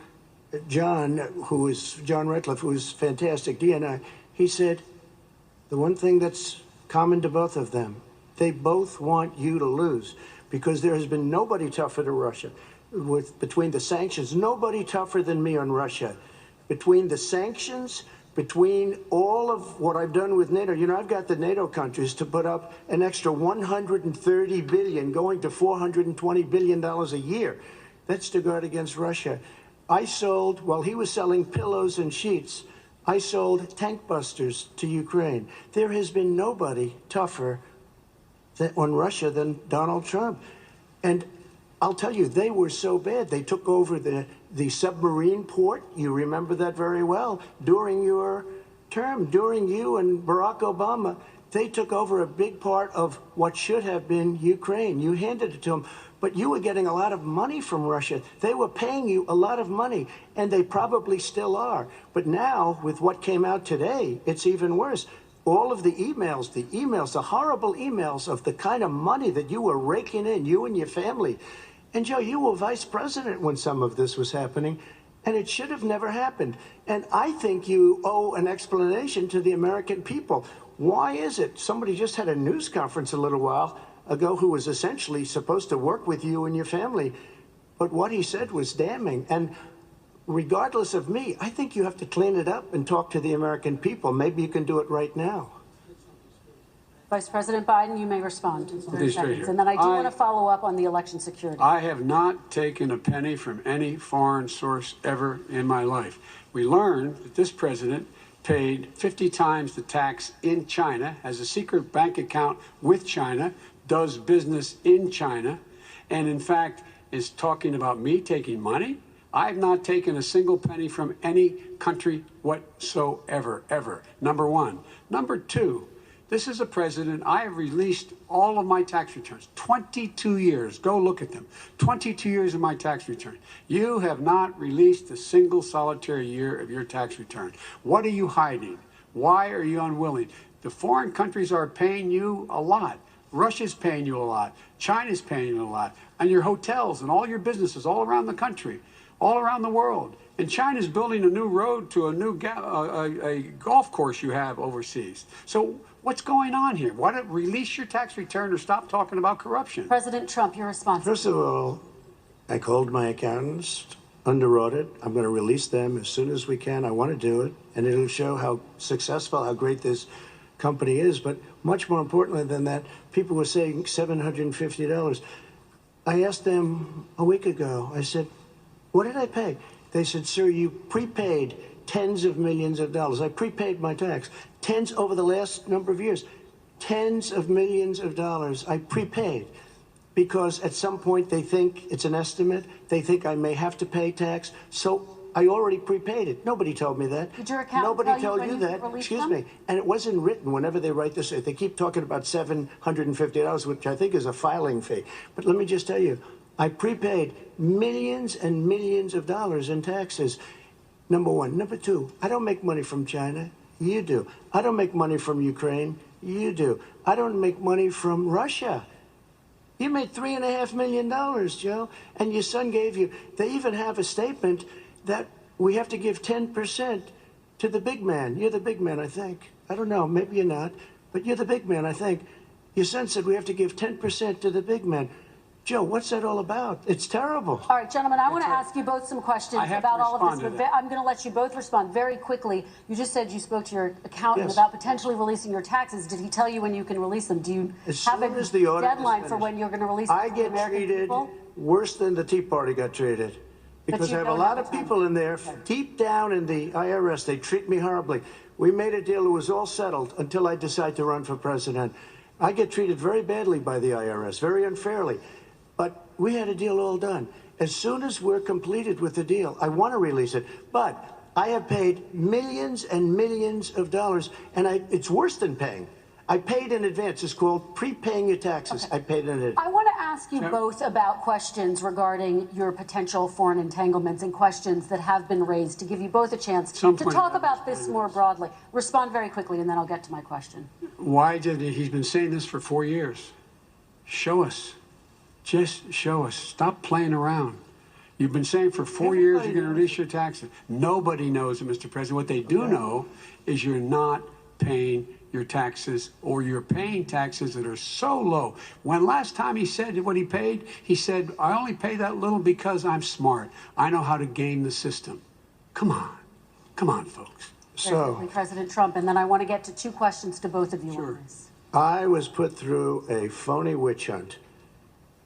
John Ratcliffe, who is fantastic, DNI, he said, the one thing that's common to both of them, they both want you to lose because there has been nobody tougher to Russia. Between the sanctions, nobody tougher than me on Russia. Between the sanctions, between all of what I've done with NATO, you know, I've got the NATO countries to put up an extra $130 billion, going to $420 billion a year. That's to guard against Russia. I sold, while he was selling pillows and sheets, I sold tank busters to Ukraine. There has been nobody tougher on Russia than Donald Trump. And I'll tell you, they were so bad. They took over the submarine port. You remember that very well. During your term, during you and Barack Obama, they took over a big part of what should have been Ukraine. You handed it to them. But you were getting a lot of money from Russia. They were paying you a lot of money, and they probably still are. But now, with what came out today, it's even worse. All of the emails, the horrible emails of the kind of money that you were raking in, you and your family. And Joe, you were vice president when some of this was happening, and it should have never happened. And I think you owe an explanation to the American people. Why is it? Somebody just had a news conference a little while ago who was essentially supposed to work with you and your family. But what he said was damning. And regardless of me, I think you have to clean it up and talk to the American people. Maybe you can do it right now. Vice President Biden, you may respond in 30 seconds. And then I do want to follow up on the election security. I have not taken a penny from any foreign source ever in my life. We learned that this president paid 50 times the tax in China, has a secret bank account with China, does business in China, and in fact is talking about me taking money. I've not taken a single penny from any country whatsoever, ever. Number one. Number two, this is a president, I have released all of my tax returns, 22 years, go look at them, 22 years of my tax return. You have not released a single solitary year of your tax return. What are you hiding? Why are you unwilling? The foreign countries are paying you a lot. Russia's paying you a lot. China's paying you a lot. And your hotels and all your businesses all around the country, all around the world. And China's building a new road to a new a golf course you have overseas. So what's going on here? Why don't release your tax return or stop talking about corruption? President Trump, your response. First of all, I called my accountants under audit. I'm going to release them as soon as we can. I want to do it, and it'll show how successful, how great this company is. But much more importantly than that, people were saying $750. I asked them a week ago, I said, what did I pay? They said, sir, you prepaid tens of millions of dollars. I prepaid my tax. Tens over the last number of years. Tens of millions of dollars I prepaid because at some point they think it's an estimate. They think I may have to pay tax. So I already prepaid it. Nobody told me that. Did your accountant Nobody tell told you that. Excuse me. And it wasn't written whenever they write this. They keep talking about $750, which I think is a filing fee. But let me just tell you, I prepaid millions and millions of dollars in taxes. Number one. Number two, I don't make money from China. You do. I don't make money from Ukraine. You do. I don't make money from Russia. You made $3.5 million, Joe, and your son gave you. They even have a statement that we have to give 10% to the big man. You're the big man, I think. I don't know. Maybe you're not, but you're the big man, I think. Your son said we have to give 10% to the big man. Joe, what's that all about? It's terrible. All right, gentlemen, I want to ask you both some questions about all of this, but I'm going to let you both respond very quickly. You just said you spoke to your accountant about potentially releasing your taxes. Did he tell you when you can release them? Do you have a deadline for when you're going to release them? I get treated worse than the Tea Party got treated. Because I have a lot of people in there, deep down in the IRS, they treat me horribly. We made a deal, it was all settled until I decide to run for president. I get treated very badly by the IRS, very unfairly. But we had a deal all done. As soon as we're completed with the deal, I want to release it. But I have paid millions and millions of dollars, and it's worse than paying. I paid in advance. It's called prepaying your taxes. I paid in advance. I want to ask you both about questions regarding your potential foreign entanglements and questions that have been raised to give you both a chance to talk about this more broadly. Respond very quickly, and then I'll get to my question. Why did he's been saying this for 4 years? Show us. Just show us. Stop playing around. You've been saying for 4 years you're going to release your taxes. Nobody knows it, Mr. President. What they do know is you're not paying your taxes, or you're paying taxes that are so low. When last time he said what he paid, he said, I only pay that little because I'm smart. I know how to game the system. Come on. Come on, folks. So, President Trump, and then I want to get to two questions to both of you on this. I was put through a phony witch hunt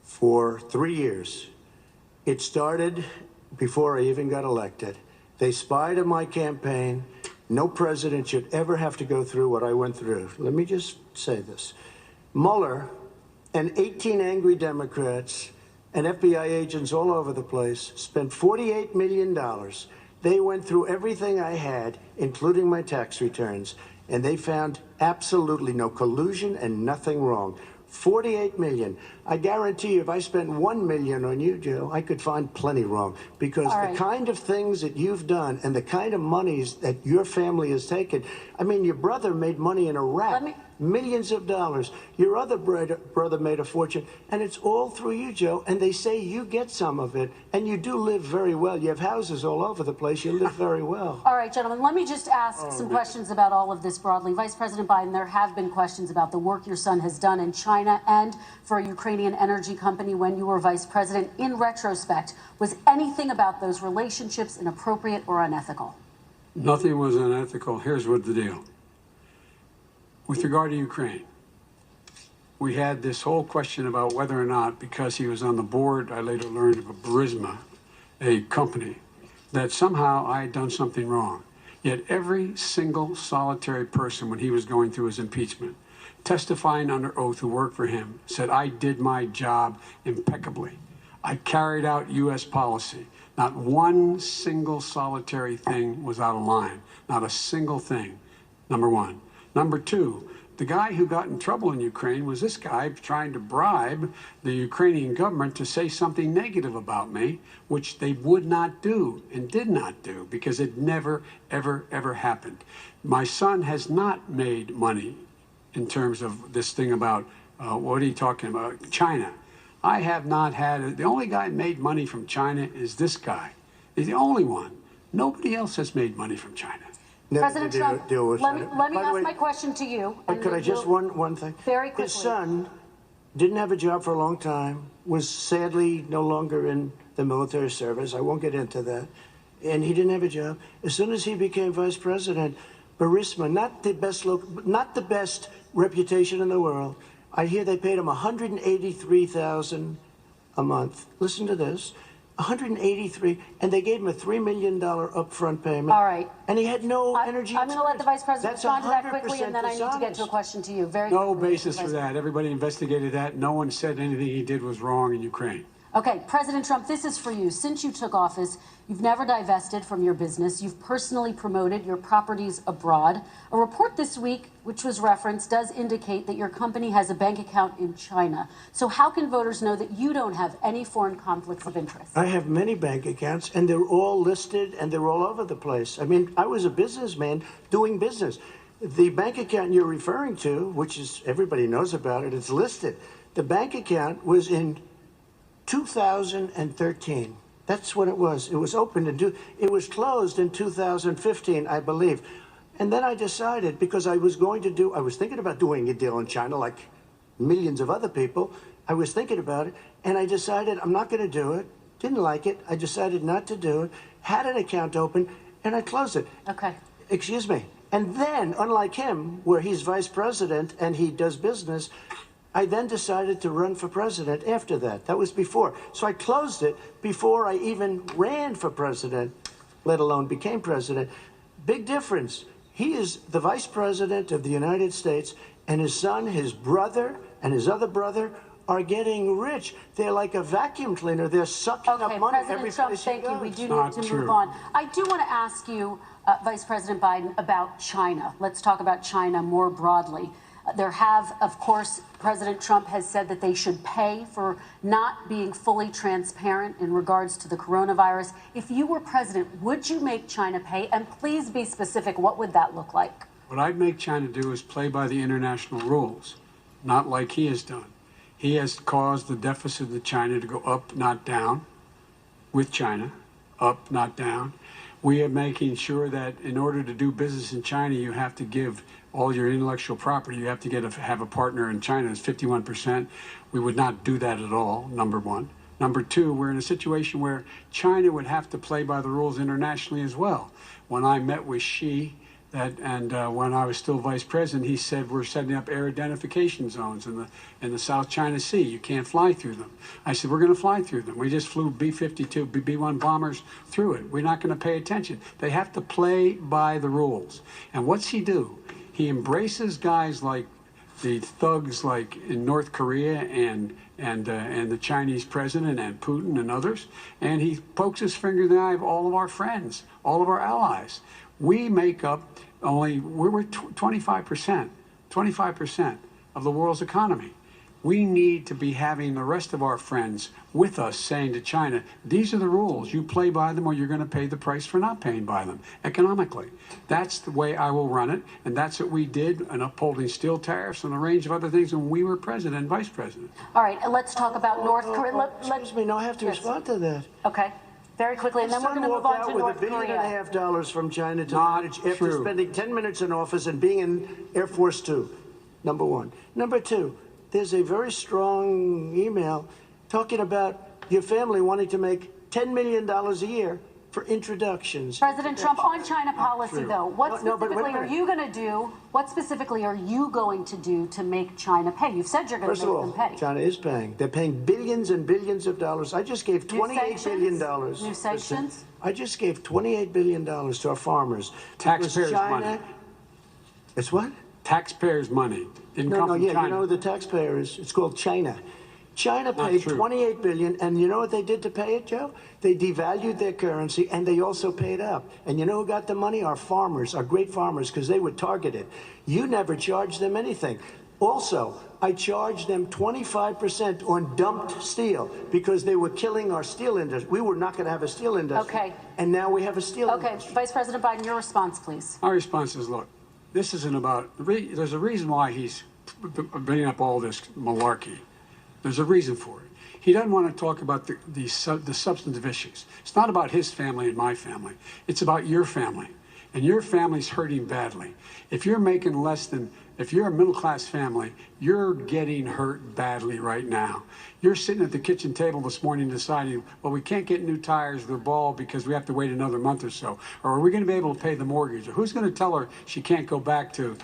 for 3 years. It started before I even got elected. They spied on my campaign. No president should ever have to go through what I went through. Let me just say this. Mueller and 18 angry Democrats and FBI agents all over the place spent $48 million. They went through everything I had, including my tax returns, and they found absolutely no collusion and nothing wrong. $48 million. I guarantee you, if I spent $1 million on you, Joe, I could find plenty wrong. Because the kind of things that you've done and the kind of monies that your family has taken, I mean, your brother made money in Iraq. Millions of dollars. Your other brother made a fortune, and it's all through you, Joe. And they say you get some of it, and you do live very well. You have houses all over the place. You live very well. All right, gentlemen, let me just ask some questions about all of this broadly. Vice President Biden, there have been questions about the work your son has done in China. China and for a Ukrainian energy company when you were vice president. In retrospect, was anything about those relationships inappropriate or unethical? Nothing was unethical. Here's what the deal. With regard to Ukraine, we had this whole question about whether or not, because he was on the board, I later learned of a Burisma, a company, that somehow I had done something wrong. Yet every single solitary person, when he was going through his impeachment, testifying under oath who worked for him, said, I did my job impeccably. I carried out U.S. policy. Not one single solitary thing was out of line. Not a single thing, number one. Number two, the guy who got in trouble in Ukraine was this guy trying to bribe the Ukrainian government to say something negative about me, which they would not do and did not do because it never, ever, ever happened. My son has not made money in terms of this thing about, what are you talking about, China. I have not had, the only guy who made money from China is this guy. He's the only one. Nobody else has made money from China. President Trump, let me ask my question to you. But could I just one thing? Very quickly. His son didn't have a job for a long time, was sadly no longer in the military service. I won't get into that. And he didn't have a job. As soon as he became vice president, Burisma, not the best reputation in the world. I hear they paid him $183,000 a month. Listen to this. $183, and they gave him a $3 million upfront payment. All right. And he had no energy. I'm going to let the vice president respond to that quickly, and then I need to get dishonest. to a question to you. Very No quickly, basis for that. Everybody investigated that. No one said anything he did was wrong in Ukraine. Okay, President Trump, this is for you. Since you took office, you've never divested from your business. You've personally promoted your properties abroad. A report this week, which was referenced, does indicate that your company has a bank account in China. So how can voters know that you don't have any foreign conflicts of interest? I have many bank accounts, and they're all listed, and they're all over the place. I mean, I was a businessman doing business. The bank account you're referring to, which is, everybody knows about it, it's listed. The bank account was in 2013. That's what it was. It was opened it was closed in 2015, I believe. And then I decided, because I was thinking about doing a deal in China like millions of other people. I was thinking about it, and I decided I'm not going to do it. Didn't like it. I decided not to do it. Had an account open, and I closed it. Okay. Excuse me. And then, unlike him, where he's vice president and he does business, I then decided to run for president after that. That was before. So I closed it before I even ran for president, let alone became president. Big difference. He is the vice president of the United States, and his son, his brother, and his other brother are getting rich. They're like a vacuum cleaner. They're sucking up money every place he goes. Thank you. We do need to move on. I do want to ask you, Vice President Biden, about China. Let's talk about China more broadly. There have, of course, President Trump has said that they should pay for not being fully transparent in regards to the coronavirus. If you were president, would you make China pay? And please be specific. What would that look like? What I'd make China do is play by the international rules, not like he has done. He has caused the deficit of China to go up, not down, with China, up, not down. We are making sure that in order to do business in China, you have to give all your intellectual property. You have to have a partner in China. It's 51%. We would not do that at all, number one. Number two, we're in a situation where China would have to play by the rules internationally as well. When I met with Xi, when I was still vice president, he said we're setting up air identification zones in the South China Sea. You can't fly through them. I said we're going to fly through them. We just flew B-52, B-1 bombers through it. We're not going to pay attention. They have to play by the rules. And what's he do? He embraces guys like the thugs like in North Korea and the Chinese president and Putin and others, and he pokes his finger in the eye of all of our friends, all of our allies. We make up we're 25% of the world's economy. We need to be having the rest of our friends with us saying to China, these are the rules. You play by them or you're going to pay the price for not paying by them economically. That's the way I will run it. And that's what we did in upholding steel tariffs and a range of other things when we were president and vice president. All right, let's talk about North Korea. Excuse me, no, I have to respond to that. Okay. Very quickly, and then we're going to move on to North Korea. With $1.5 billion from China to manage after spending 10 minutes in office and being in Air Force 2, number one. Number two, there's a very strong email talking about your family wanting to make $10 million a year for introductions. President Trump, on China policy, though, what No, but wait a specifically are minute. you going to do? What specifically are you going to do to make China pay? You've said you're going First to of make all, them pay. China is paying. They're paying billions and billions of dollars. I just gave $28 billion. New sanctions? I just gave $28 billion to our farmers. Taxpayers' China, money. It's what? Taxpayers' money. Didn't No, come no, from yeah, China. you know the taxpayer is, it's called China. China Not paid true. $28 billion, and you know what they did to pay it, Joe? They devalued their currency, and they also paid up. And you know who got the money? Our farmers, our great farmers, because they were targeted. You never charged them anything. Also, I charged them 25% on dumped steel because they were killing our steel industry. We were not going to have a steel industry. Okay. And now we have a steel Okay, industry. Vice President Biden, your response, please. My response is, look, this isn't about, there's a reason why he's bringing up all this malarkey. There's a reason for it. He doesn't want to talk about the substantive issues. It's not about his family and my family. It's about your family. And your family's hurting badly. If you're making less than, if you're a middle-class family, you're getting hurt badly right now. You're sitting at the kitchen table this morning deciding, well, we can't get new tires for the ball because we have to wait another month or so. Or are we going to be able to pay the mortgage? Or who's going to tell her she can't go back to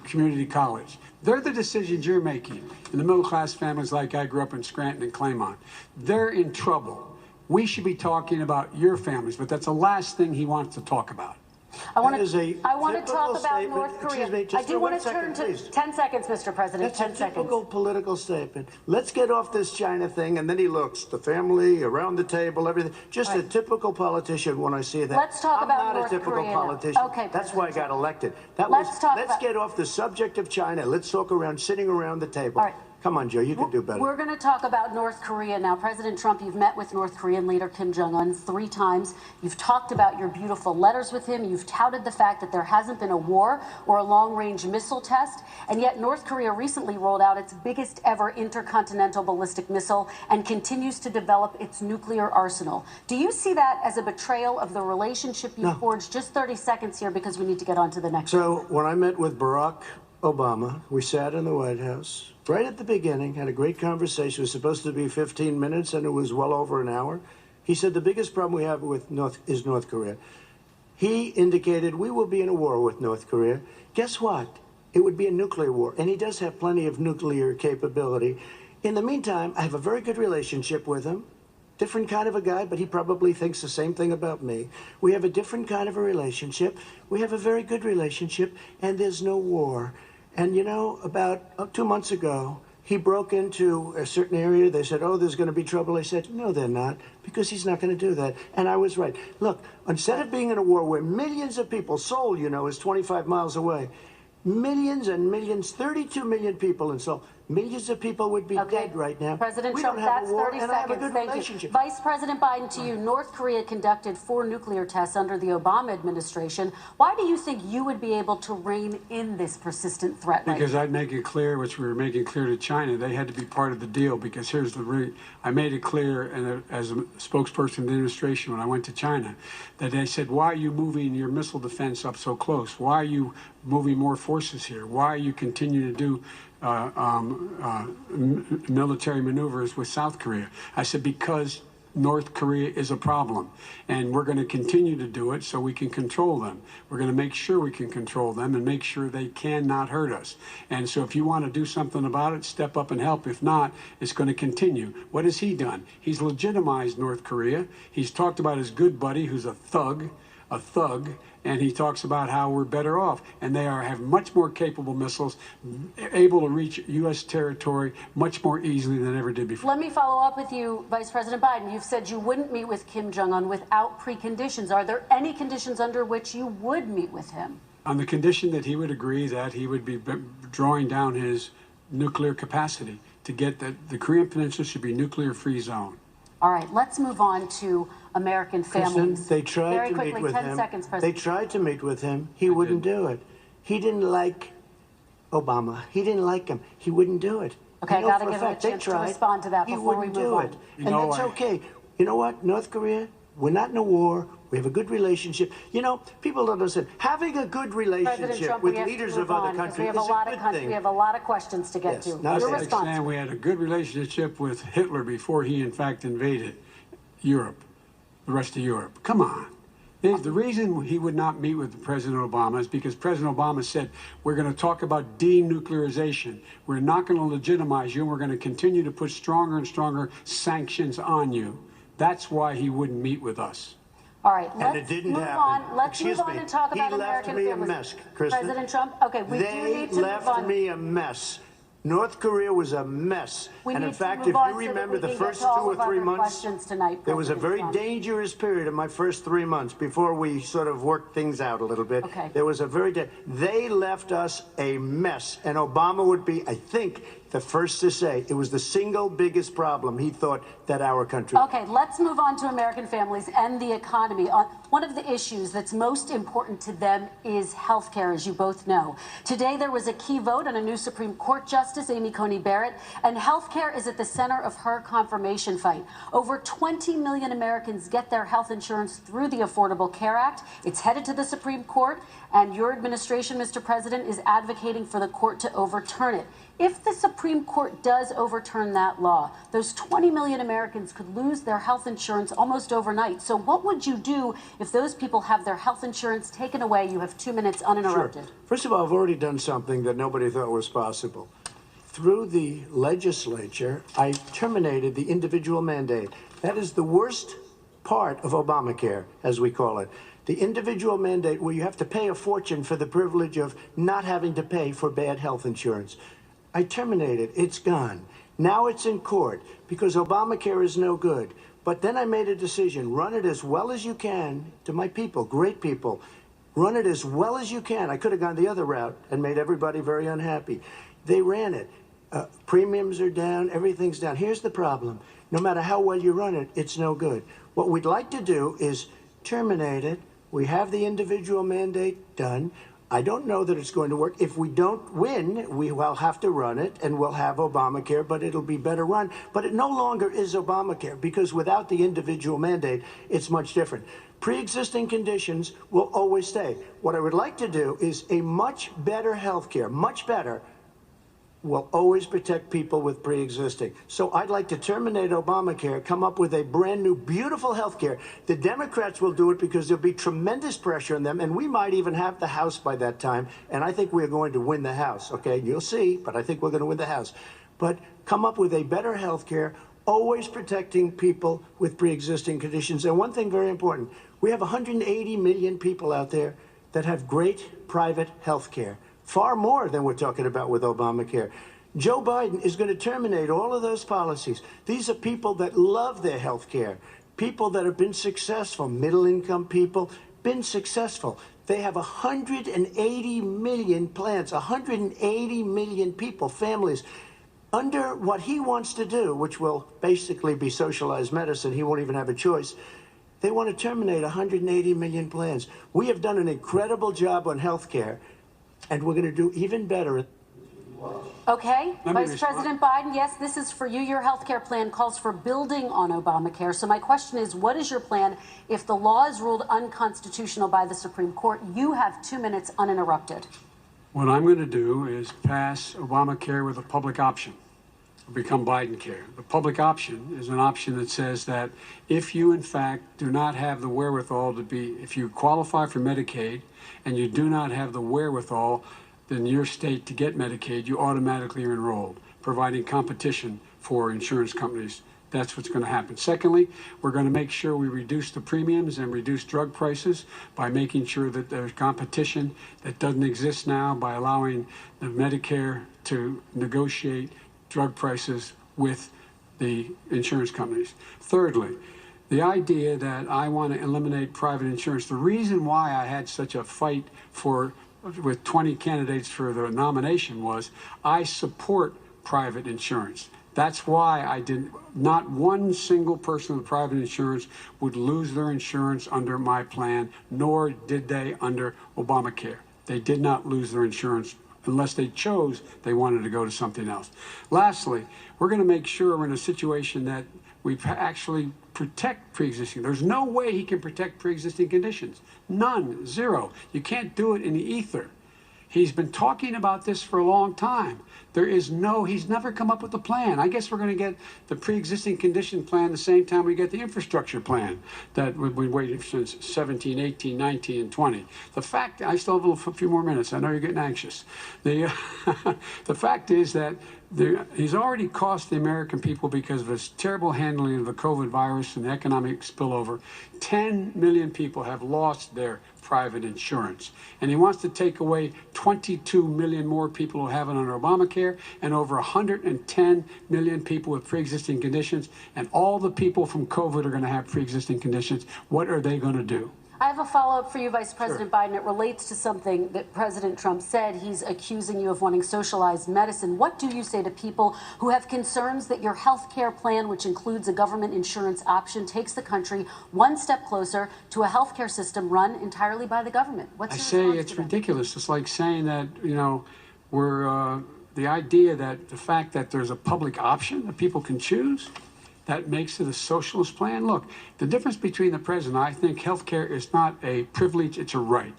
community college? They're the decisions you're making. In the middle-class families like I grew up in Scranton and Claymont, they're in trouble. We should be talking about your families, but that's the last thing he wants to talk about. I want That is a to talk typical about statement. North Korea. Excuse me, just I do for want 1 to second, turn to please. 10 seconds, Mr. President. That's 10 a seconds. typical political statement. Let's get off this China thing, and then he looks, the family, around the table, everything. Just a typical politician when I see that. Let's talk about I'm not North a typical Korea now. politician. Okay, That's why I got elected. Let's get off the subject of China. Let's talk around sitting around the table. All right. Come on, Joe, you can do better. We're going to talk about North Korea now. President Trump, you've met with North Korean leader Kim Jong-un 3 times. You've talked about your beautiful letters with him. You've touted the fact that there hasn't been a war or a long-range missile test. And yet North Korea recently rolled out its biggest ever intercontinental ballistic missile and continues to develop its nuclear arsenal. Do you see that as a betrayal of the relationship you forged? Just 30 seconds here because we need to get on to the next one. So when I met with Barack Obama, we sat in the White House right at the beginning, had a great conversation. It was supposed to be 15 minutes, and it was well over an hour. He said the biggest problem we have with North Korea. He indicated we will be in a war with North Korea. Guess what? It would be a nuclear war, and he does have plenty of nuclear capability. In the meantime, I have a very good relationship with him. Different kind of a guy, but he probably thinks the same thing about me. We have a different kind of a relationship. We have a very good relationship, and there's no war. And you know, about 2 months ago, he broke into a certain area. They said, oh, there's going to be trouble. I said, no, they're not, because he's not going to do that. And I was right. Look, instead of being in a war where millions of people, Seoul, you know, is 25 miles away, millions and millions, 32 million people in Seoul, millions of people would be dead right now. President we Trump, don't have that's a war, 30 and I have a seconds. good Thank relationship. you. Vice President Biden, to you, North Korea conducted 4 nuclear tests under the Obama administration. Why do you think you would be able to rein in this persistent threat? Because I'd make it clear, which we were making clear to China, they had to be part of the deal. Because here's the I made it clear, and as a spokesperson of the administration when I went to China, that they said, why are you moving your missile defense up so close? Why are you moving more forces here? Why are you continuing to do military maneuvers with South Korea? I said, because North Korea is a problem, and we're going to continue to do it so we can control them. We're going to make sure we can control them and make sure they cannot hurt us. And so if you want to do something about it, step up and help. If not, it's going to continue. What has he done? He's legitimized North Korea. He's talked about his good buddy who's a thug, and he talks about how we're better off, and they have much more capable missiles, able to reach U.S. territory much more easily than ever did before. Let me follow up with you, Vice President Biden. You've said you wouldn't meet with Kim Jong-un without preconditions. Are there any conditions under which you would meet with him? On the condition that he would agree that he would be drawing down his nuclear capacity to get that the Korean Peninsula should be a nuclear-free zone. All right, let's move on to American families. They tried Very to quickly, meet with 10 him. seconds, President. They tried to meet with him. He wouldn't do it. He didn't like Obama. He didn't like him. He wouldn't do it. Okay, I know got to for a give him a fact they chance to tried. respond to that He before we wouldn't move do on. it. And that's okay. You know what, North Korea, we're not in a war. We have a good relationship. You know, people don't understand. Having a good relationship Trump, with leaders of other countries is a good thing. We have a lot of questions to get to. That's Your like response. saying we had a good relationship with Hitler before he, in fact, invaded Europe, the rest of Europe. Come on. The reason he would not meet with President Obama is because President Obama said, we're going to talk about denuclearization. We're not going to legitimize you, and we're going to continue to put stronger and stronger sanctions on you. That's why he wouldn't meet with us. All right, and it didn't move happen. on. Let's move on and talk about American families. He left me a mess, Kristen. President Trump, okay, we do need to move on. They left me a mess. North Korea was a mess. And in fact, if you remember the first 2 or 3 months, there was a very dangerous period in my first 3 months before we sort of worked things out a little bit. Okay. There was a they left us a mess. And Obama would be, I think, the first to say it was the single biggest problem he thought that our country. Okay, let's move on to American families and the economy. One of the issues that's most important to them is health care, as you both know. Today, there was a key vote on a new Supreme Court Justice, Amy Coney Barrett, and health care is at the center of her confirmation fight. Over 20 million Americans get their health insurance through the Affordable Care Act. It's headed to the Supreme Court, and your administration, Mr. President, is advocating for the court to overturn it. If the Supreme Court does overturn that law, those 20 million Americans could lose their health insurance almost overnight. So what would you do if those people have their health insurance taken away? You have 2 minutes uninterrupted. Sure. First of all, I've already done something that nobody thought was possible. Through the legislature, I terminated the individual mandate. That is the worst part of Obamacare, as we call it. The individual mandate where you have to pay a fortune for the privilege of not having to pay for bad health insurance. I terminated. It's gone. Now it's in court because Obamacare is no good. But then I made a decision. Run it as well as you can to my people, great people. Run it as well as you can. I could have gone the other route and made everybody very unhappy. They ran it. Premiums are down. Everything's down. Here's the problem. No matter how well you run it, it's no good. What we'd like to do is terminate it. We have the individual mandate done. I don't know that it's going to work. If we don't win, we will have to run it, and we'll have Obamacare, but it'll be better run. But it no longer is Obamacare, because without the individual mandate, it's much different. Pre-existing conditions will always stay. What I would like to do is a much better health care, much better, will always protect people with pre-existing. So I'd like to terminate Obamacare, come up with a brand new, beautiful health care. The Democrats will do it because there'll be tremendous pressure on them, and we might even have the House by that time, and I think we're going to win the House, okay? You'll see, but I think we're going to win the House. But come up with a better health care, always protecting people with pre-existing conditions. And one thing very important, we have 180 million people out there that have great private health care. Far more than we're talking about with Obamacare. Joe Biden is going to terminate all of those policies. These are people that love their health care, people that have been successful, middle-income people, been successful. They have 180 million plans, 180 million people, families, under what he wants to do, which will basically be socialized medicine. He won't even have a choice. They want to terminate 180 million plans. We have done an incredible job on health care, and we're going to do even better. Okay, Vice President Biden, yes, this is for you. Your health care plan calls for building on Obamacare. So my question is, what is your plan if the law is ruled unconstitutional by the Supreme Court? You have 2 minutes uninterrupted. What I'm going to do is pass Obamacare with a public option. It'll become Biden care. The public option is an option that says that if you, in fact, do not have the wherewithal to be, if you qualify for Medicaid and you do not have the wherewithal in your state to get Medicaid, you automatically are enrolled, providing competition for insurance companies. That's what's going to happen. Secondly, we're going to make sure we reduce the premiums and reduce drug prices by making sure that there's competition that doesn't exist now, by allowing the Medicare to negotiate drug prices with the insurance companies. Thirdly, the idea that I want to eliminate private insurance, the reason why I had such a fight with 20 candidates for the nomination was I support private insurance. That's why not one single person with private insurance would lose their insurance under my plan, nor did they under Obamacare. They did not lose their insurance unless they chose they wanted to go to something else. Lastly, we're going to make sure we're in a situation that we actually protect pre-existing. There's no way he can protect pre-existing conditions. None, zero. You can't do it in the ether. He's been talking about this for a long time. He's never come up with a plan. I guess we're going to get the pre-existing condition plan the same time we get the infrastructure plan that we've been waiting since 17, 18, 19, and 20. The fact, I still have a few more minutes. I know you're getting anxious. The fact is that he's already cost the American people, because of his terrible handling of the COVID virus and the economic spillover, 10 million people have lost their private insurance. And he wants to take away 22 million more people who have it under Obamacare, and over 110 million people with pre-existing conditions. And all the people from COVID are going to have pre-existing conditions. What are they going to do? I have a follow-up for you, Vice President Biden. It relates to something that President Trump said. He's accusing you of wanting socialized medicine. What do you say to people who have concerns that your health care plan, which includes a government insurance option, takes the country one step closer to a health care system run entirely by the government? What's your response to it's that? ridiculous. It's like saying that, the idea that the fact that there's a public option that people can choose, that makes it a socialist plan. Look, the difference between the president, I think healthcare is not a privilege, it's a right.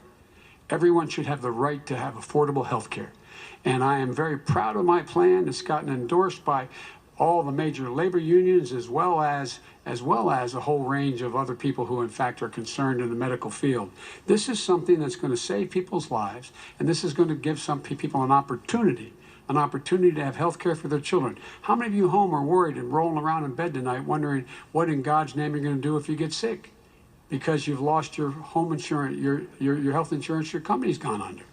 Everyone should have the right to have affordable healthcare. And I am very proud of my plan. It's gotten endorsed by all the major labor unions, as well as a whole range of other people who in fact are concerned in the medical field. This is something that's going to save people's lives, and this is going to give some people an opportunity to have health care for their children. How many of you home are worried and rolling around in bed tonight wondering what in God's name you're going to do if you get sick? Because you've lost your home insurance, your health insurance, your company's gone under.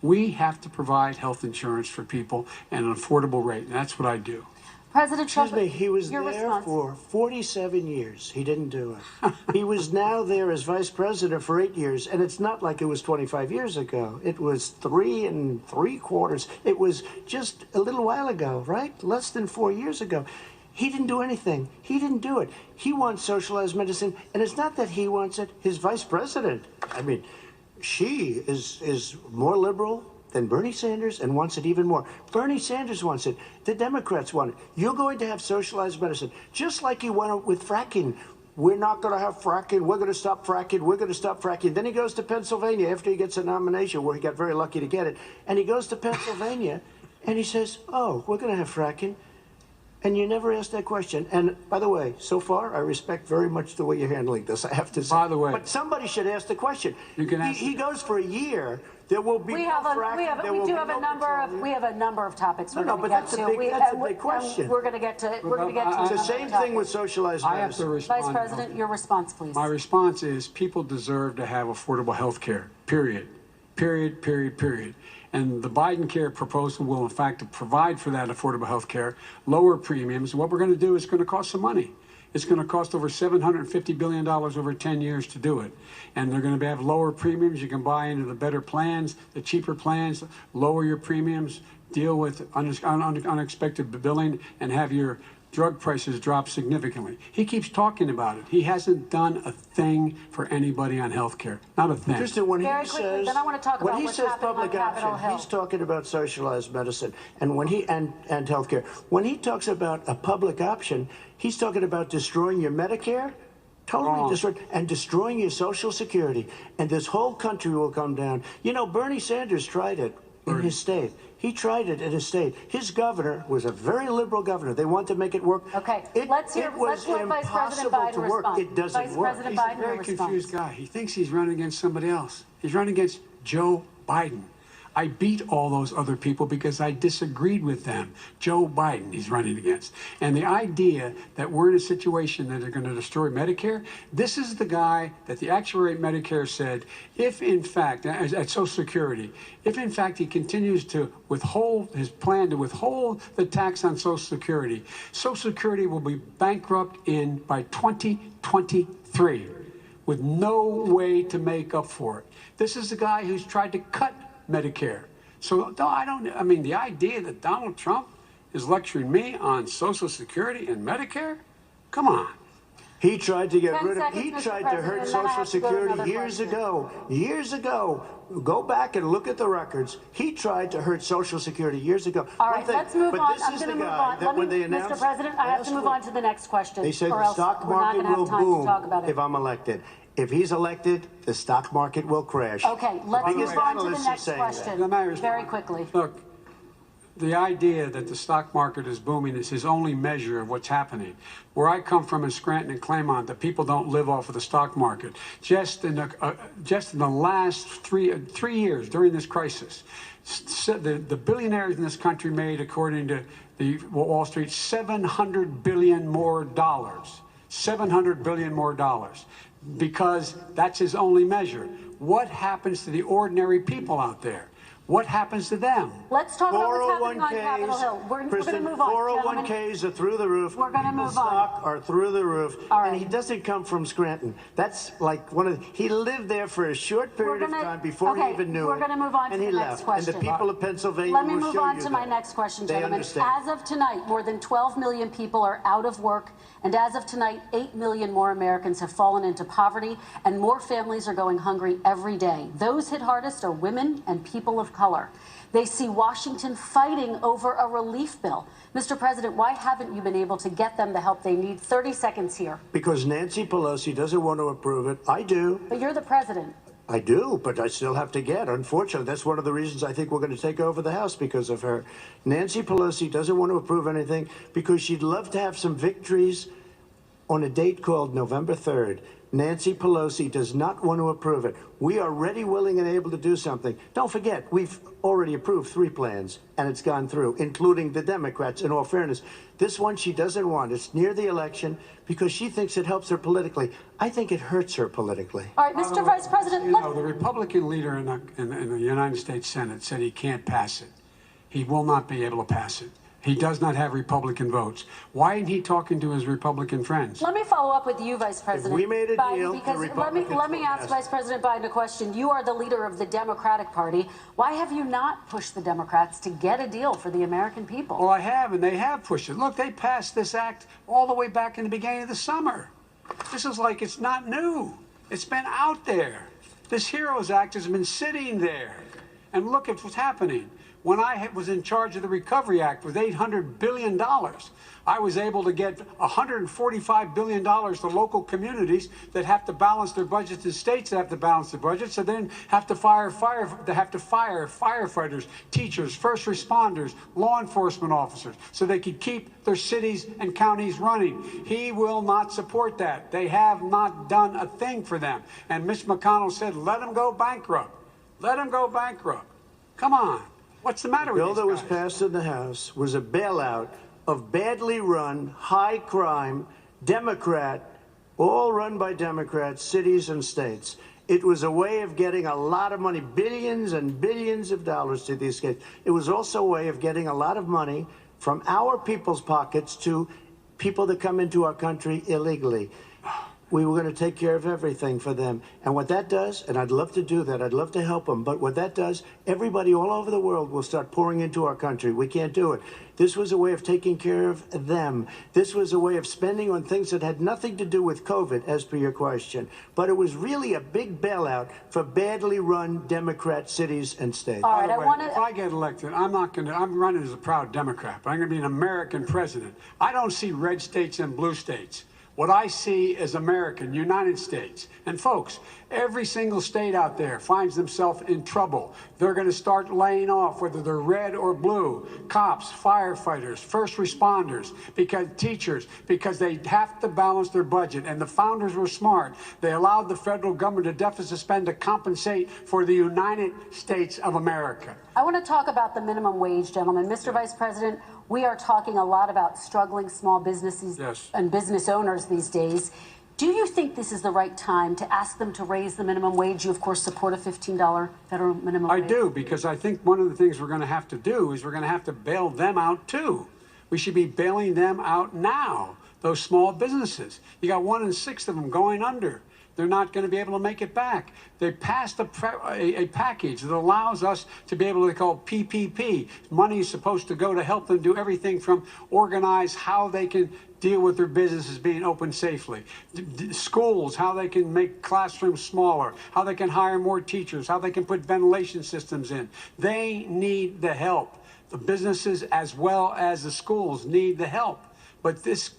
We have to provide health insurance for people at an affordable rate, and that's what I do. President Trump, Excuse me, he was your there response. for 47 years. He didn't do it. He was now there as vice president for 8 years, and it's not like it was 25 years ago. It was 3 3/4. It was just a little while ago, right? Less than 4 years ago. He didn't do anything. He didn't do it. He wants socialized medicine, and it's not that he wants it. His vice president, I mean, she is more liberal than Bernie Sanders and wants it even more. Bernie Sanders wants it. The Democrats want it. You're going to have socialized medicine, just like you want it with fracking. We're not going to have fracking. We're going to stop fracking. We're going to stop fracking. Then he goes to Pennsylvania after he gets a nomination, where he got very lucky to get it. And he goes to Pennsylvania and he says, oh, we're going to have fracking. And you never asked that question. And by the way, so far, I respect very much the way you're handling this, I have to say. By the way, but somebody should ask the question. You can ask he goes for a year. There will be We have a number of topics we're going to get to. That's a big question. We're going to get to. It's the same thing with socialized medicine. I have to respond. Vice President, your response, please. My response is people deserve to have affordable health care, period. Period, period, period. And the Biden care proposal will, in fact, provide for that affordable health care, lower premiums. What we're going to do is going to cost some money. It's going to cost over $750 billion over 10 years to do it. And they're going to have lower premiums. You can buy into the better plans, the cheaper plans, lower your premiums, deal with unexpected billing, and have your drug prices drop significantly. He keeps talking about it. He hasn't done a thing for anybody on health care. Not a thing. Interesting, when Very he quickly, says, then I want to talk when about he what's says happening public on Capitol option, Hill. he's talking about socialized medicine and health care. When he talks about a public option, he's talking about destroying your Medicare, totally destroyed, and destroying your Social Security. And this whole country will come down. You know, Bernie Sanders tried it in his state. He tried it in his state. His governor was a very liberal governor. They want to make it work. Okay, let's let Vice President Biden respond. It doesn't Vice work. President He's Biden, a very your confused response. guy. He thinks he's running against somebody else. He's running against Joe Biden. I beat all those other people because I disagreed with them. Joe Biden he's running against. And the idea that we're in a situation that they're going to destroy Medicare, this is the guy that the actuary at Medicare said, if in fact, at Social Security, if in fact he continues to withhold his plan to withhold the tax on Social Security will be bankrupt by 2023 with no way to make up for it. This is the guy who's tried to cut Medicare. So the idea that Donald Trump is lecturing me on Social Security and Medicare, come on. He tried to get rid of, 10 he seconds, tried Mr. to hurt President, and then I Social have to go to Security another years question. ago. Years ago. Go back and look at the records. He tried to hurt Social Security years ago. All right, let's move but on. This I'm is going the to move guy on. that when they announced, Mr. President, I have to move on to the next question. they said or the else stock we're not market going to will have time boom to talk about it. if I'm elected. If he's elected, the stock market will crash. Okay, let's Biggest move on to the analysts are next saying question that. very quickly. Look, the idea that the stock market is booming is his only measure of what's happening. Where I come from in Scranton and Claymont, the people don't live off of the stock market. Just in the last three years during this crisis, the billionaires in this country made, according to the Wall Street, $700 billion more dollars. $700 billion more dollars, because that's his only measure. What happens to the ordinary people out there? What happens to them? Let's talk about what's happening on Capitol Hill. We're going to move on. 401ks are through the roof. We're going to move on. Stock are through the roof. All right. And he doesn't come from Scranton. That's like he lived there for a short period of time before he even knew it. We're going to move on to and the he next left. question. And the people of Pennsylvania Let me will move show on you to my that. next question, They gentlemen. understand. As of tonight, more than 12 million people are out of work. And as of tonight, 8 million more Americans have fallen into poverty, and more families are going hungry every day. Those hit hardest are women and people of color. They see Washington fighting over a relief bill. Mr. President, why haven't you been able to get them the help they need? 30 seconds here. Because Nancy Pelosi doesn't want to approve it. I do. But you're the president. I do, but I still have to get. Unfortunately, that's one of the reasons I think we're going to take over the House, because of her. Nancy Pelosi doesn't want to approve anything because she'd love to have some victories on a date called November 3rd. Nancy Pelosi does not want to approve it. We are ready, willing, and able to do something. Don't forget, we've already approved 3 plans, and it's gone through, including the Democrats, in all fairness. This one she doesn't want. It's near the election because she thinks it helps her politically. I think it hurts her politically. All right, Mr. Vice President. You know, the Republican leader in the United States Senate said he can't pass it. He will not be able to pass it. He does not have Republican votes. Why isn't he talking to his Republican friends? Let me follow up with you, Vice President. We made a Biden, deal, because the Republicans let me ask Vice President Biden a question. You are the leader of the Democratic Party. Why have you not pushed the Democrats to get a deal for the American people? Well, I have, and they have pushed it. Look, they passed this act all the way back in the beginning of the summer. This is like it's not new. It's been out there. This HEROES Act has been sitting there. And look at what's happening. When I was in charge of the Recovery Act with $800 billion, I was able to get $145 billion to local communities that have to balance their budgets and states that have to balance their budgets, so then have to fire firefighters, teachers, first responders, law enforcement officers, so they could keep their cities and counties running. He will not support that. They have not done a thing for them. And Mitch McConnell said, let them go bankrupt. Let them go bankrupt. Come on. What's the matter with The bill these that guys? was passed in the House was a bailout of badly run, high crime, Democrat, all run by Democrats, cities and states. It was a way of getting a lot of money, billions and billions of dollars to these states. It was also a way of getting a lot of money from our people's pockets to people that come into our country illegally. We were going to take care of everything for them. And what that does, and I'd love to do that, I'd love to help them, but what that does, everybody all over the world will start pouring into our country. We can't do it. This was a way of taking care of them. This was a way of spending on things that had nothing to do with COVID, as per your question. But it was really a big bailout for badly run Democrat cities and states. All right, If I get elected, I'm running as a proud Democrat, but I'm going to be an American president. I don't see red states and blue states. What I see is American, United States. And folks, every single state out there finds themselves in trouble. They're going to start laying off, whether they're red or blue, cops, firefighters, first responders, teachers, because they have to balance their budget. And the founders were smart. They allowed the federal government to deficit spend to compensate for the United States of America. I want to talk about the minimum wage, gentlemen. Mr. Vice President, we are talking a lot about struggling small businesses and business owners these days. Do you think this is the right time to ask them to raise the minimum wage? You, of course, support a $15 federal minimum wage. I do, because I think one of the things we're going to have to do is we're going to have to bail them out, too. We should be bailing them out now, those small businesses. You got 1 in 6 of them going under. they're not going to be able to make it back. They passed a package that allows us to be able to call PPP. Money is supposed to go to help them do everything from organize how they can deal with their businesses being open safely. Schools, how they can make classrooms smaller, how they can hire more teachers, how they can put ventilation systems in. They need the help. The businesses as well as the schools need the help. But these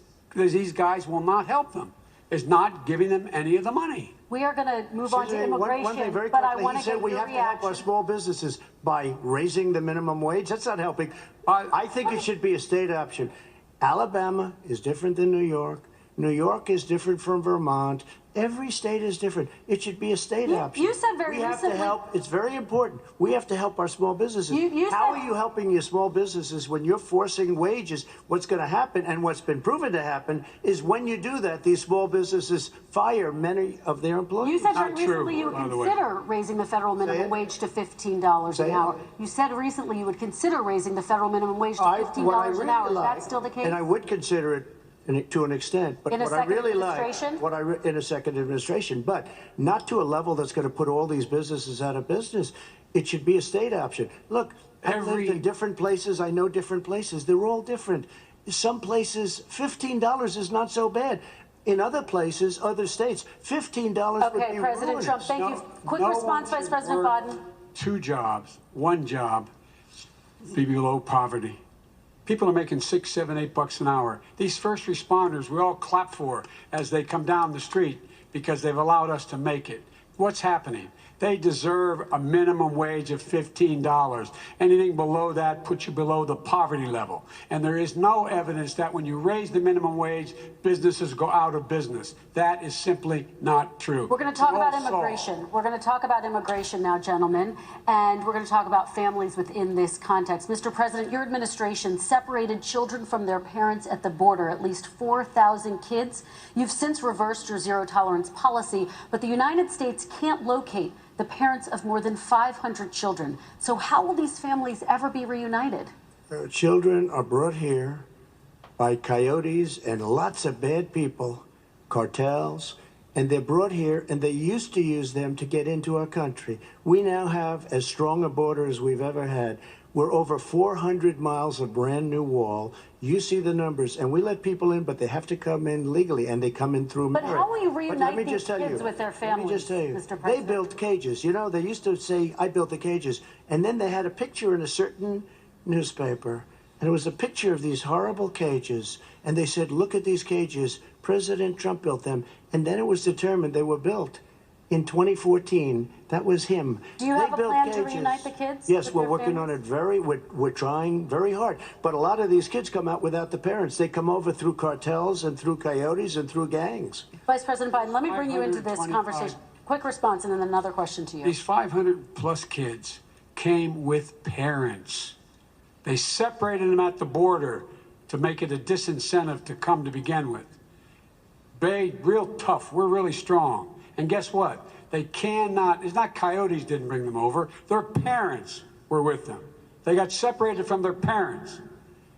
guys will not help them. It's not giving them any of the money. We are going to move on to immigration, one thing very but I quickly, want he to said get we your have to help our reaction. small businesses by raising the minimum wage. That's not helping. I think it should be a state option. Alabama is different than New York. New York is different from Vermont. Every state is different. It should be a state option. You said very we have recently. to help. It's very important. We have to help our small businesses. How are you helping your small businesses when you're forcing wages? What's going to happen, and what's been proven to happen, is when you do that, these small businesses fire many of their employees. You said very recently you would consider raising the federal minimum wage to $15 an hour. You said recently you would consider raising the federal minimum wage to $15 an hour. Is that still the case? And I would consider it to an extent, but in a what I second really like, administration? in a second administration, but not to a level that's going to put all these businesses out of business. It should be a state option. Look, I've lived in different places. I know different places. They're all different. Some places, $15 is not so bad. In other places, other states, $15 would be President ruinous. Trump, thank you. Quick response, Vice President Biden. 2 jobs, 1 job, be below poverty. People are making $6, $7, $8 an hour. These first responders, we all clap for as they come down the street because they've allowed us to make it. What's happening? They deserve a minimum wage of $15. Anything below that puts you below the poverty level. And there is no evidence that when you raise the minimum wage, businesses go out of business. That is simply not true. We're going to talk about immigration. We're going to talk about immigration now, gentlemen, and we're going to talk about families within this context. Mr. President, your administration separated children from their parents at the border, at least 4,000 kids. You've since reversed your zero-tolerance policy, but the United States can't locate the parents of more than 500 children. So how will these families ever be reunited? Children are brought here by coyotes and lots of bad people, cartels, and they're brought here, and they used to use them to get into our country. We now have as strong a border as we've ever had. We're over 400 miles of brand new wall. You see the numbers, and we let people in, but they have to come in legally, and they come in through merit. But how will you reunite these kids with their families, let me just tell you, Mr. President? they built cages. You know, they used to say, I built the cages, and then they had a picture in a certain newspaper, and it was a picture of these horrible cages, and they said, look at these cages. President Trump built them, and then it was determined they were built in 2014. That was him. Do you have a plan to reunite the kids? Yes, we're working on it we're trying very hard. But a lot of these kids come out without the parents. They come over through cartels and through coyotes and through gangs. Vice President Biden, let me bring you into this conversation. Quick response and then another question to you. These 500 plus kids came with parents. They separated them at the border to make it a disincentive to come to begin with. Real tough. We're really strong. And guess what? They cannot, it's not coyotes didn't bring them over. Their parents were with them. They got separated from their parents.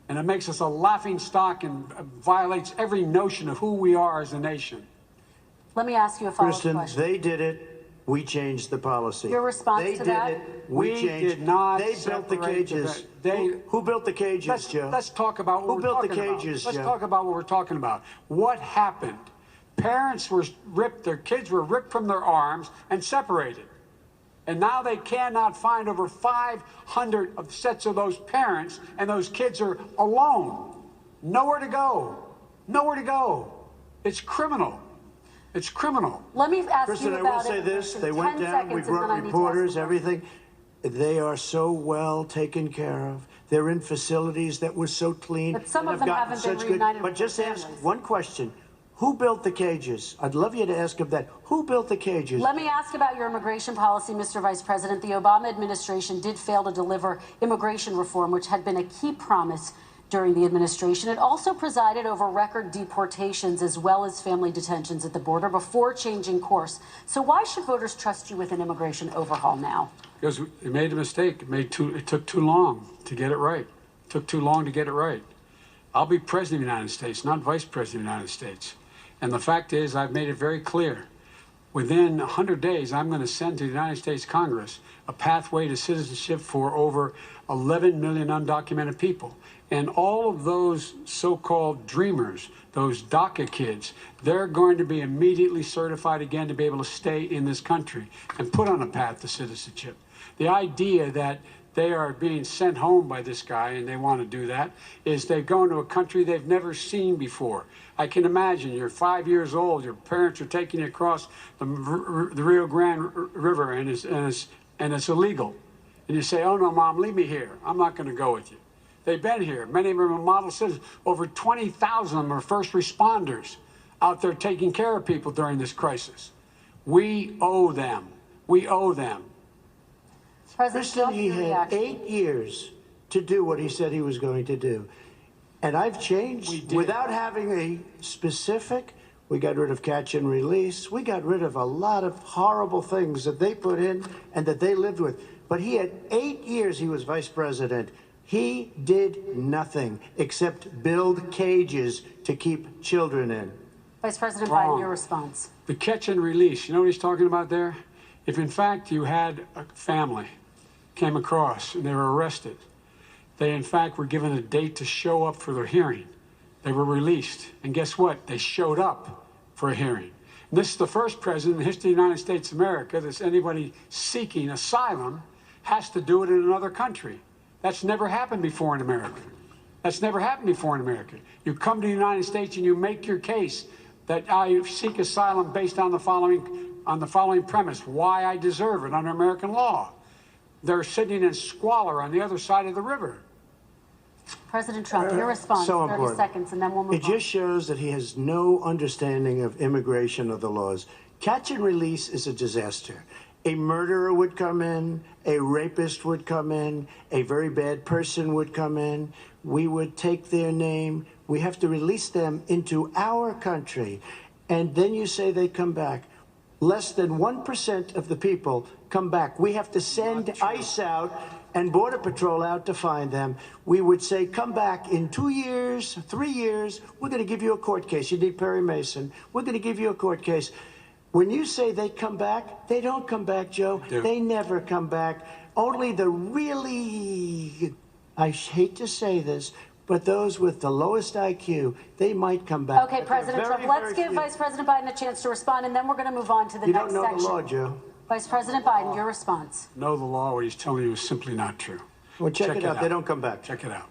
And it makes us a laughing stock and violates every notion of who we are as a nation. Let me ask you a follow-up Kristen, question. they did it. We changed the policy. Your response they to did that? It. We changed. Did not they built the cages. Who built the cages, Joe? Let's talk about what who built the cages, Let's Joe? talk about what we're talking about. What happened? Parents were ripped, their kids were ripped from their arms and separated. And now they cannot find over 500 of sets of those parents, and those kids are alone. Nowhere to go. Nowhere to go. It's criminal. It's criminal. Let me ask Kristen, you about I will say this. They went 10 down, we seconds, and then I brought need to reporters, ask you. everything. They are so well taken care of. They're in facilities that were so clean. But some and of them have gotten haven't been such reunited But with just their ask families. one question. Who built the cages? I'd love you to ask him that. Who built the cages? Let me ask about your immigration policy, Mr. Vice President. The Obama administration did fail to deliver immigration reform, which had been a key promise during the administration. It also presided over record deportations as well as family detentions at the border before changing course. So why should voters trust you with an immigration overhaul now? Because we made a mistake. It took too long to get it right. It took too long to get it right. I'll be president of the United States, not vice president of the United States. And the fact is, I've made it very clear. within 100 days, I'm going to send to the United States Congress a pathway to citizenship for over 11 million undocumented people. And all of those so-called dreamers, those DACA kids, they're going to be immediately certified again to be able to stay in this country and put on a path to citizenship. The idea that they are being sent home by this guy, and they want to do that, is they're going to a country they've never seen before. I can imagine you're 5 years old, your parents are taking you across the Rio Grande River, and it's illegal. And you say, oh no, Mom, leave me here. I'm not going to go with you. They've been here. Many of them are model citizens. Over 20,000 of them are first responders out there taking care of people during this crisis. We owe them. We owe them. Kristen, he had 8 years to do what he said he was going to do. And I've changed without having a specific. We got rid of catch and release. We got rid of a lot of horrible things that they put in and that they lived with. But he had 8 years he was vice president. He did nothing except build cages to keep children in. Vice President Biden, your response. The catch and release, you know what he's talking about there? If in fact you had a family came across and they were arrested, they in fact were given a date to show up for their hearing. They were released. And guess what? They showed up for a hearing. And this is the first president in the history of the United States of America that anybody seeking asylum has to do it in another country. That's never happened before in America. That's never happened before in America. You come to the United States and you make your case that I seek asylum based on the following premise: why I deserve it under American law. They're sitting in squalor on the other side of the river. President Trump, your response, so 30 important. seconds, and then we'll move on. It just shows that he has no understanding of immigration or the laws. Catch and release is a disaster. A murderer would come in, a rapist would come in, a very bad person would come in. We would take their name. We have to release them into our country. And then you say they come back. Less than 1% of the people come back. We have to send ICE out and Border Patrol out to find them. We would say, come back in 2 years, 3 years. We're going to give you a court case. You need Perry Mason. We're going to give you a court case. When you say they come back, they don't come back, Joe. They never come back. Only the really, I hate to say this, but those with the lowest IQ, they might come back. Okay, President Trump, let's give Vice President Biden a chance to respond, and then we're going to move on to the You next don't know section. the law, Joe. Vice President Biden, your response. Know the law, what he's telling you is simply not true. Well, check it out. They don't come back. Check it out.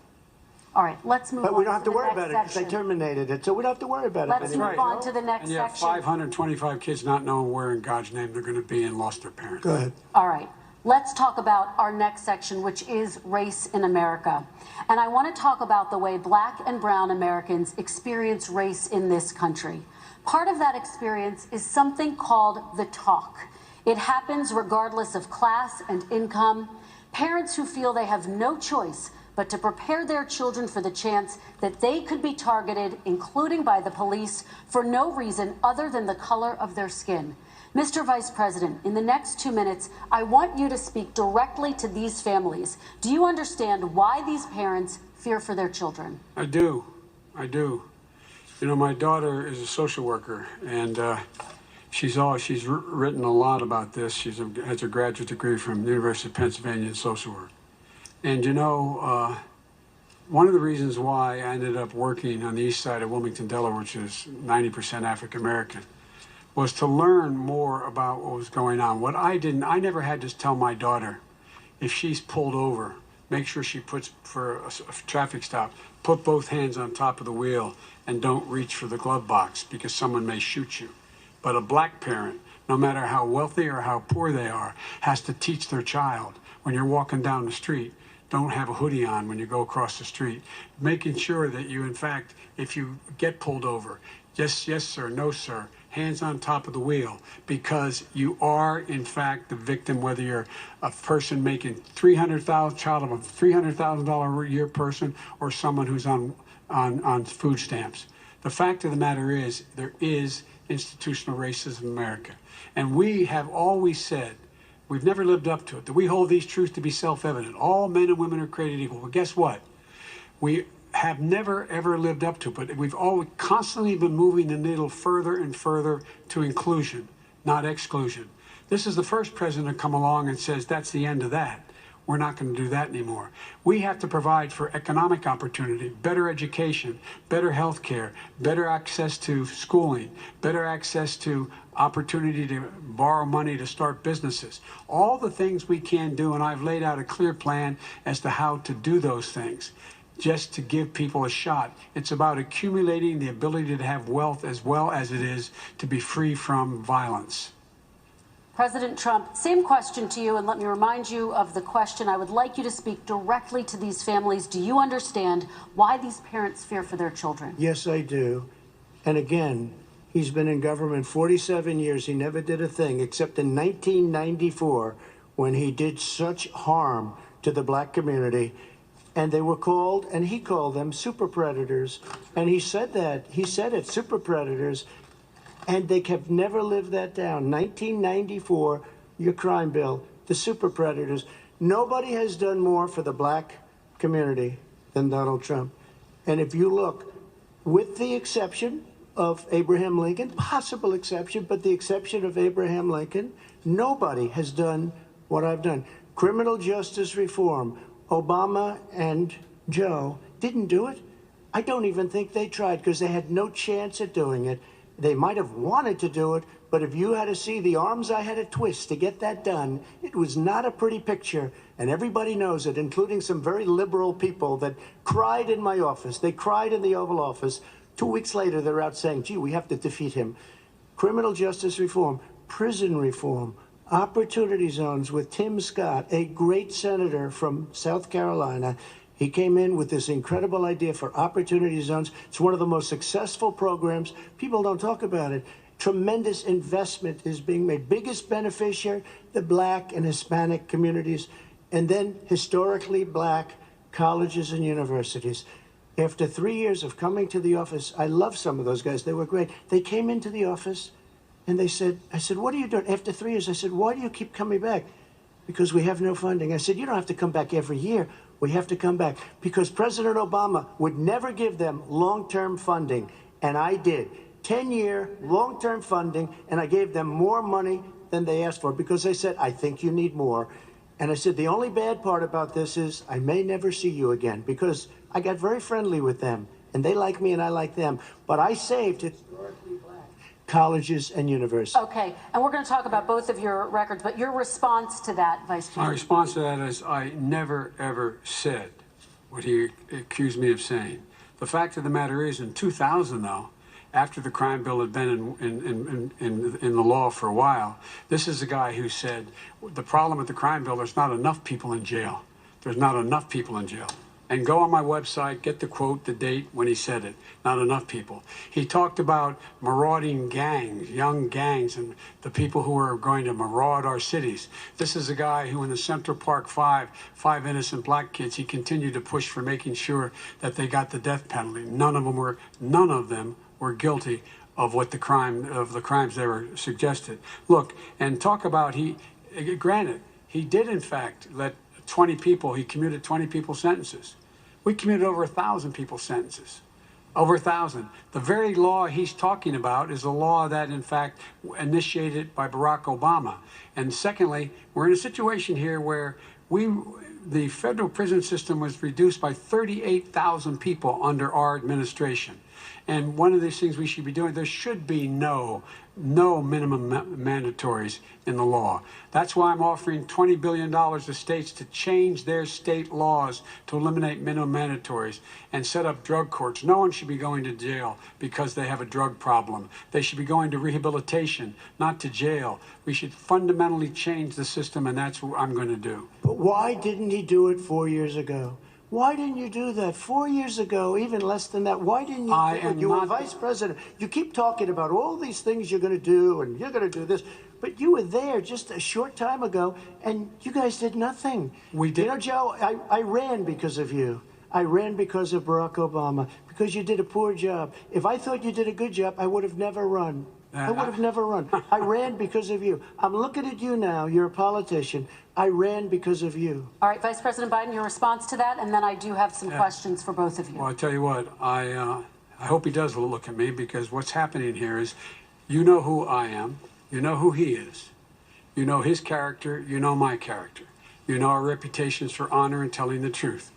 All right, let's move on. But we don't have to the worry next about it because they section. terminated it, so we don't have to worry about it. Let's move on to the next And you have section. 525 kids not knowing where in God's name they're going to be and lost their parents. Go ahead. All right. Let's talk about our next section, which is race in America. And I want to talk about the way Black and brown Americans experience race in this country. Part of that experience is something called the talk. It happens regardless of class and income. Parents who feel they have no choice but to prepare their children for the chance that they could be targeted, including by the police, for no reason other than the color of their skin. Mr. Vice President, in the next 2 minutes, I want you to speak directly to these families. Do you understand why these parents fear for their children? I do. I do. You know, my daughter is a social worker, and she's written a lot about this. She has a graduate degree from the University of Pennsylvania in social work. And you know, one of the reasons why I ended up working on the east side of Wilmington, Delaware, which is 90% African American, was to learn more about what was going on. What I never had to tell my daughter, if she's pulled over, make sure she puts, for a traffic stop, put both hands on top of the wheel and don't reach for the glove box because someone may shoot you. But a black parent, no matter how wealthy or how poor they are, has to teach their child, when you're walking down the street, don't have a hoodie on when you go across the street. Making sure that you, in fact, if you get pulled over, yes, sir, no, sir, hands on top of the wheel, because you are, in fact, the victim, whether you're a person making child of a $300,000 a year person or someone who's on food stamps. The fact of the matter is, there is institutional racism in America. And we have always said, we've never lived up to it, that we hold these truths to be self-evident. All men and women are created equal. Well, guess what? We have never, ever lived up to it, but we've always constantly been moving the needle further and further to inclusion. not exclusion. This is the first president to come along and says that's the end of that. We're not going to do that anymore. We have to provide for economic opportunity, better education, better health care, better access to schooling, better access to opportunity to borrow money to start businesses. All the things we can do, and I've laid out a clear plan as to how to do those things, just to give people a shot. It's about accumulating the ability to have wealth as well as it is to be free from violence. President Trump, same question to you, and let me remind you of the question. I would like you to speak directly to these families. Do you understand why these parents fear for their children? Yes, I do. And again, he's been in government 47 years. He never did a thing except in 1994 when he did such harm to the black community. And they were called, and he called them super predators. And he said that. He said it, super predators. And they have never lived that down. 1994, your crime bill, the super predators. Nobody has done more for the black community than Donald Trump. And if you look, with the exception of Abraham Lincoln, possible exception, but the exception of Abraham Lincoln, nobody has done what I've done. Criminal justice reform, Obama and Joe didn't do it. I don't even think they tried because they had no chance at doing it. They might have wanted to do it, but if you had to see the arms I had to twist to get that done, it was not a pretty picture, and everybody knows it, including some very liberal people that cried in my office. They cried in the Oval Office. 2 weeks later, they're out saying, gee, we have to defeat him. Criminal justice reform, prison reform, opportunity zones with Tim Scott, a great senator from South Carolina. He came in with this incredible idea for opportunity zones. It's one of the most successful programs. People don't talk about it. Tremendous investment is being made. Biggest beneficiary, the black and Hispanic communities, and then historically black colleges and universities. After 3 years of coming to the office, I love some of those guys. They were great. They came into the office and they said, I said, what are you doing? After 3 years, I said, why do you keep coming back? Because we have no funding. I said, you don't have to come back every year. We have to come back because President Obama would never give them long-term funding, and I did. 10-year long-term funding, and I gave them more money than they asked for because they said, I think you need more. And I said, the only bad part about this is I may never see you again because I got very friendly with them, and they like me and I like them. But I saved historically black colleges and universities. Okay, and we're going to talk about both of your records, but your response to that, Vice Chair. My response to that is I never, ever said what he accused me of saying. The fact of the matter is, in 2000, though, after the crime bill had been in the law for a while, this is a guy who said, the problem with the crime bill, there's not enough people in jail. There's not enough people in jail. And go on my website, get the quote, the date when he said it. Not enough people. He talked about marauding gangs, young gangs, and the people who are going to maraud our cities. This is a guy who in the Central Park five innocent black kids, he continued to push for making sure that they got the death penalty. None of them were guilty of the crimes they were suggested. Look, and talk about granted, he did in fact let 20 people, he commuted 20 people's sentences. We commuted over 1,000 people's sentences. Over 1,000. The very law he's talking about is a law that, in fact, initiated by Barack Obama. And secondly, we're in a situation here where the federal prison system was reduced by 38,000 people under our administration. And one of these things we should be doing, there should be no minimum mandatories in the law. That's why I'm offering $20 billion to states to change their state laws to eliminate minimum mandatories and set up drug courts. No one should be going to jail because they have a drug problem. They should be going to rehabilitation, not to jail. We should fundamentally change the system, and that's what I'm going to do. But why didn't he do it 4 years ago? Why didn't you do that 4 years ago, even less than that? Why didn't you do it? You were vice president. You keep talking about all these things you're going to do and you're going to do this. But you were there just a short time ago, and you guys did nothing. We did. You know, Joe, I ran because of you. I ran because of Barack Obama, because you did a poor job. If I thought you did a good job, I would have never run. I would have never run. I ran because of you. I'm looking at you now. You're a politician. I ran because of you. All right, Vice President Biden, your response to that, and then I do have some questions for both of you. Well, I tell you what, I hope he does look at me, because what's happening here is, you know who I am. You know who he is. You know his character. You know my character. You know our reputations for honor and telling the truth.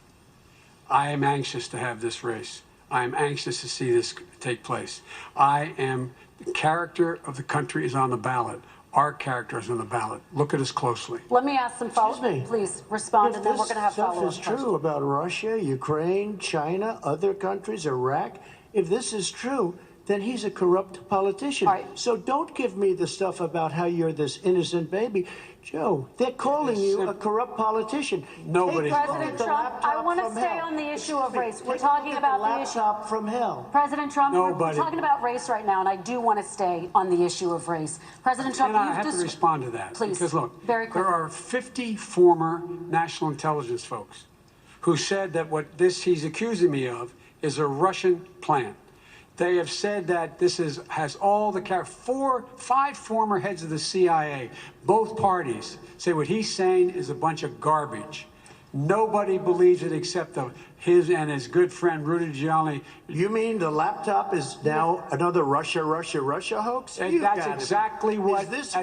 I am anxious to have this race. I am anxious to see this take place. The character of the country is on the ballot. Our character is on the ballot. Look at us closely. Let me ask some follow-up. Please respond, and then we're going to have follow-up questions. If this stuff is true about Russia, Ukraine, China, other countries, Iraq, if this is true, then he's a corrupt politician. Right. So don't give me the stuff about how you're this innocent baby. Joe, they're calling you a corrupt politician. Nobody. President Trump, I want to stay on the issue of race. We're talking about the issue. Laptop from hell. President Trump, we're Nobody. talking about race right now, and I do want to stay on the issue of race. President Trump, I have to respond to that. Please, because look, very quickly. there are 50 former national intelligence folks who said that what he's accusing me of is a Russian plan. They have said that this has all the five former heads of the CIA, both parties, say what he's saying is a bunch of garbage. Nobody believes it except his and his good friend Rudy Giuliani. You mean the laptop is now another Russia hoax? And that's exactly what. This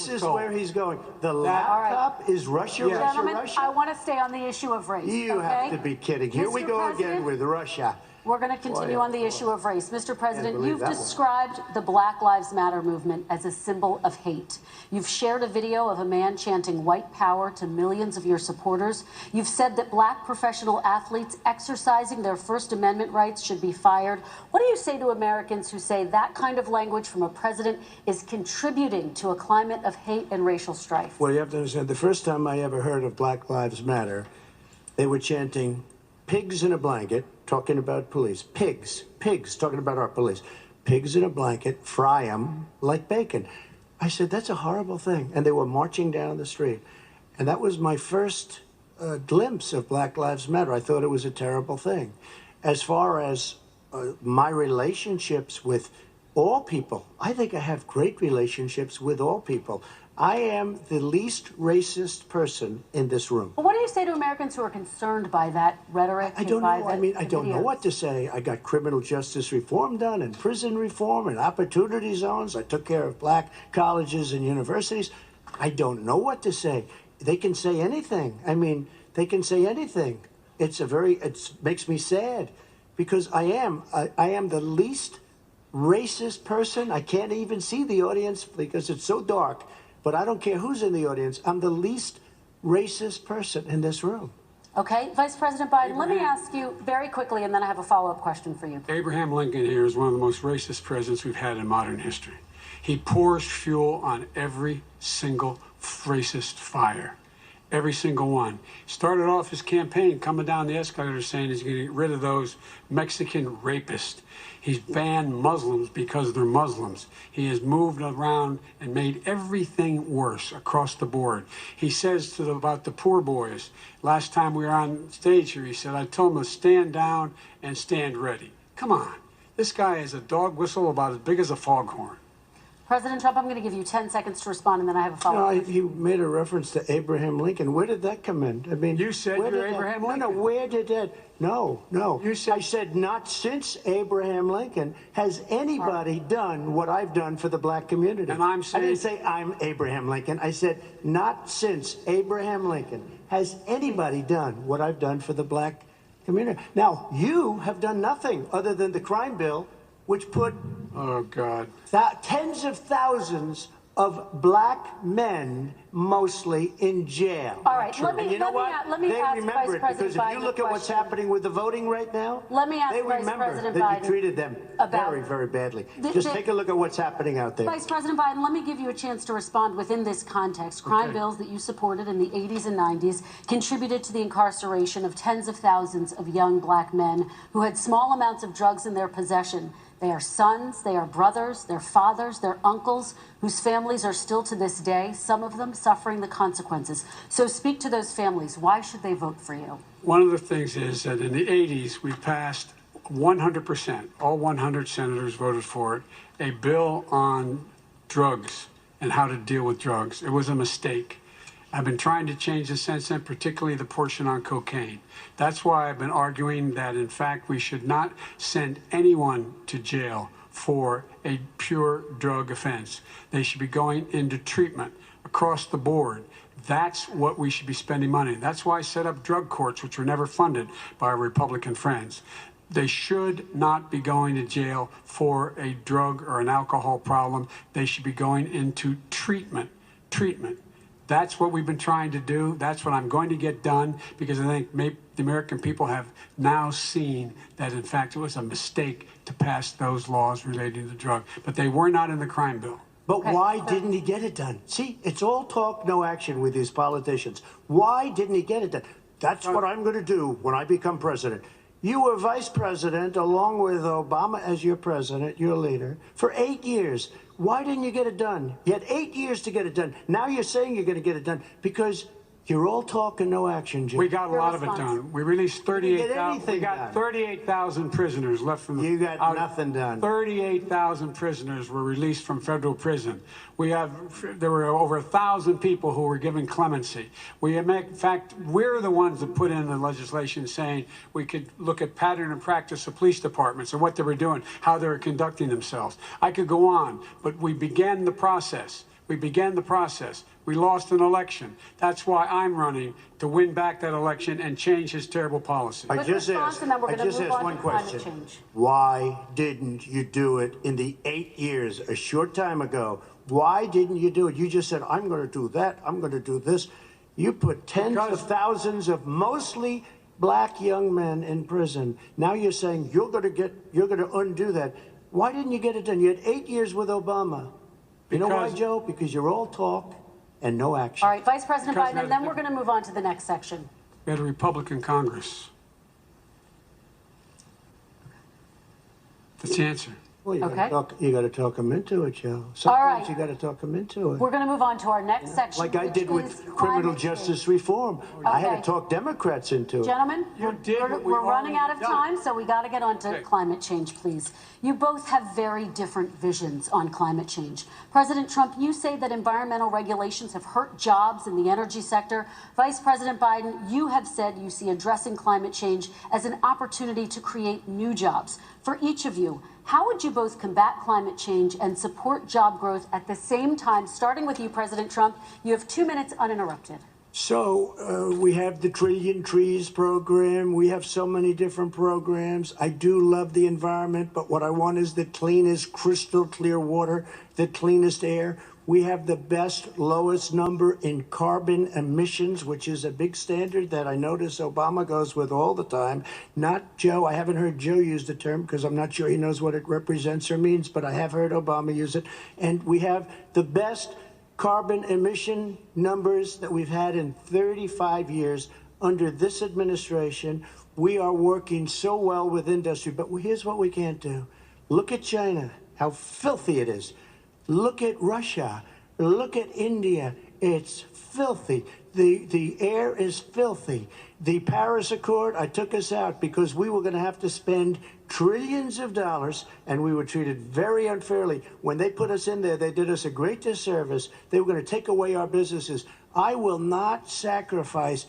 is where he's going. The laptop is Russia. Gentlemen, I want to stay on the issue of race. You have to be kidding. Here we go again with Russia. We're going to continue on the issue of race. Mr. President, you've described the Black Lives Matter movement as a symbol of hate. You've shared a video of a man chanting white power to millions of your supporters. You've said that black professional athletes exercising their First Amendment rights should be fired. What do you say to Americans who say that kind of language from a president is contributing to a climate of hate and racial strife? Well, you have to understand, the first time I ever heard of Black Lives Matter, they were chanting pigs in a blanket, talking about police. Pigs, talking about our police. Pigs in a blanket, fry them like bacon. I said, that's a horrible thing. And they were marching down the street. And that was my first glimpse of Black Lives Matter. I thought it was a terrible thing. As far as my relationships with all people, I think I have great relationships with all people. I am the least racist person in this room. Well, what do you say to Americans who are concerned by that rhetoric? I don't know. I mean, I don't know what to say. I got criminal justice reform done and prison reform and opportunity zones. I took care of black colleges and universities. I don't know what to say. They can say anything. I mean, they can say anything. It makes me sad because I am the least racist person. I can't even see the audience because it's so dark. But I don't care who's in the audience. I'm the least racist person in this room. Okay, Vice President Biden, let me ask you very quickly, and then I have a follow-up question for you. Abraham Lincoln here is one of the most racist presidents we've had in modern history. He pours fuel on every single racist fire. Every single one. Started off his campaign coming down the escalator saying he's going to get rid of those Mexican rapists. He's banned Muslims because they're Muslims. He has moved around and made everything worse across the board. He says about the poor boys, last time we were on stage here, he said, I told them to stand down and stand ready. Come on. This guy is a dog whistle about as big as a foghorn. President Trump, I'm going to give you 10 seconds to respond, and then I have a follow-up. You made a reference to Abraham Lincoln. Where did that come in? I mean, you said you're Abraham Lincoln. No, where did that? No. I said not since Abraham Lincoln has anybody done what I've done for the black community. And I'm saying, I didn't say I'm Abraham Lincoln. I said not since Abraham Lincoln has anybody done what I've done for the black community. Now, you have done nothing other than the crime bill, which put tens of thousands of black men, mostly, in jail. All right, let me ask Vice President Biden because if you look at what's happening with the voting right now, let me ask they Vice remember President that Biden you treated them very, very badly. Just take a look at what's happening out there. Vice President Biden, let me give you a chance to respond within this context. Crime bills that you supported in the 80s and 90s contributed to the incarceration of tens of thousands of young black men who had small amounts of drugs in their possession. They are sons, they are brothers, they're fathers, they're uncles, whose families are still to this day, some of them suffering the consequences. So speak to those families. Why should they vote for you? One of the things is that in the 80s, we passed 100%, all 100 senators voted for it, a bill on drugs and how to deal with drugs. It was a mistake. I've been trying to change the since then, particularly the portion on cocaine. That's why I've been arguing that, in fact, we should not send anyone to jail for a pure drug offense. They should be going into treatment across the board. That's what we should be spending money. That's why I set up drug courts, which were never funded by our Republican friends. They should not be going to jail for a drug or an alcohol problem. They should be going into treatment. That's what we've been trying to do. That's what I'm going to get done, because I think the American people have now seen that, in fact, it was a mistake to pass those laws relating to drug. But they were not in the crime bill. But why didn't he get it done? See, it's all talk, no action with these politicians. Why didn't he get it done? That's what I'm going to do when I become president. You were vice president along with Obama as your president, your leader, for 8 years. Why didn't you get it done? You had 8 years to get it done. Now you're saying you're going to get it done because you're all talk and no action, Jim. We got a lot of it done. We released 38,000. We got 38,000 prisoners left from the. You got nothing done. 38,000 prisoners were released from federal prison. There were over 1,000 people who were given clemency. In fact, we're the ones that put in the legislation saying we could look at pattern and practice of police departments and what they were doing, how they were conducting themselves. I could go on, but we began the process. We lost an election. That's why I'm running to win back that election and change his terrible policy. I just asked one question. Why didn't you do it in the 8 years, a short time ago? Why didn't you do it? You just said, I'm going to do that. I'm going to do this. You put tens of thousands of mostly black young men in prison. Now you're saying you're going to undo that. Why didn't you get it done? You had 8 years with Obama. You know why, Joe? Because you're all talk and no action. All right, Vice President Biden, and then we're going to move on to the next section. We had a Republican Congress. That's the answer. Well, you got to talk them into it, Joe. Sometimes All right. you got to talk them into it. We're going to move on to our next section. Like I did with criminal justice reform. I had to talk Democrats into it. Gentlemen, we're running out of time, so we got to get on to climate change, please. You both have very different visions on climate change. President Trump, you say that environmental regulations have hurt jobs in the energy sector. Vice President Biden, you have said you see addressing climate change as an opportunity to create new jobs. For each of you, how would you both combat climate change and support job growth at the same time? Starting with you, President Trump, you have 2 minutes uninterrupted. So we have the Trillion Trees program. We have so many different programs. I do love the environment, but what I want is the cleanest, crystal clear water, the cleanest air. We have the best, lowest number in carbon emissions, which is a big standard that I notice Obama goes with all the time. Not Joe. I haven't heard Joe use the term because I'm not sure he knows what it represents or means, but I have heard Obama use it. And we have the best carbon emission numbers that we've had in 35 years under this administration. We are working so well with industry, but here's what we can't do. Look at China, how filthy it is. Look at Russia. Look at India. It's filthy. The air is filthy. The Paris Accord, I took us out because we were going to have to spend trillions of dollars, and we were treated very unfairly. When they put us in there, they did us a great disservice. They were going to take away our businesses. I will not sacrifice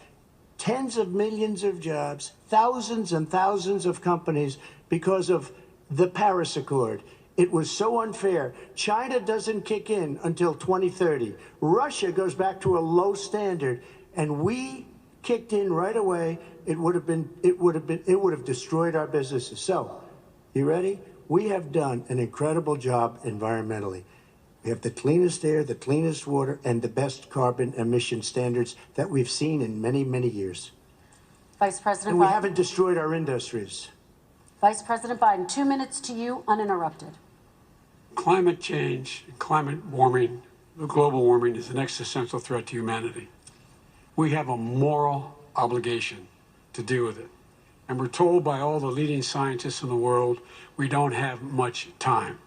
tens of millions of jobs, thousands and thousands of companies because of the Paris Accord. It was so unfair. China doesn't kick in until 2030. Russia goes back to a low standard, and we kicked in right away. It would have destroyed our businesses. So, you ready? We have done an incredible job environmentally. We have the cleanest air, the cleanest water, and the best carbon emission standards that we've seen in many, many years. Vice President And we Biden. haven't destroyed our industries. Vice President Biden, 2 minutes to you, uninterrupted. Climate change, climate warming, global warming is an existential threat to humanity. We have a moral obligation to deal with it. And we're told by all the leading scientists in the world, we don't have much time.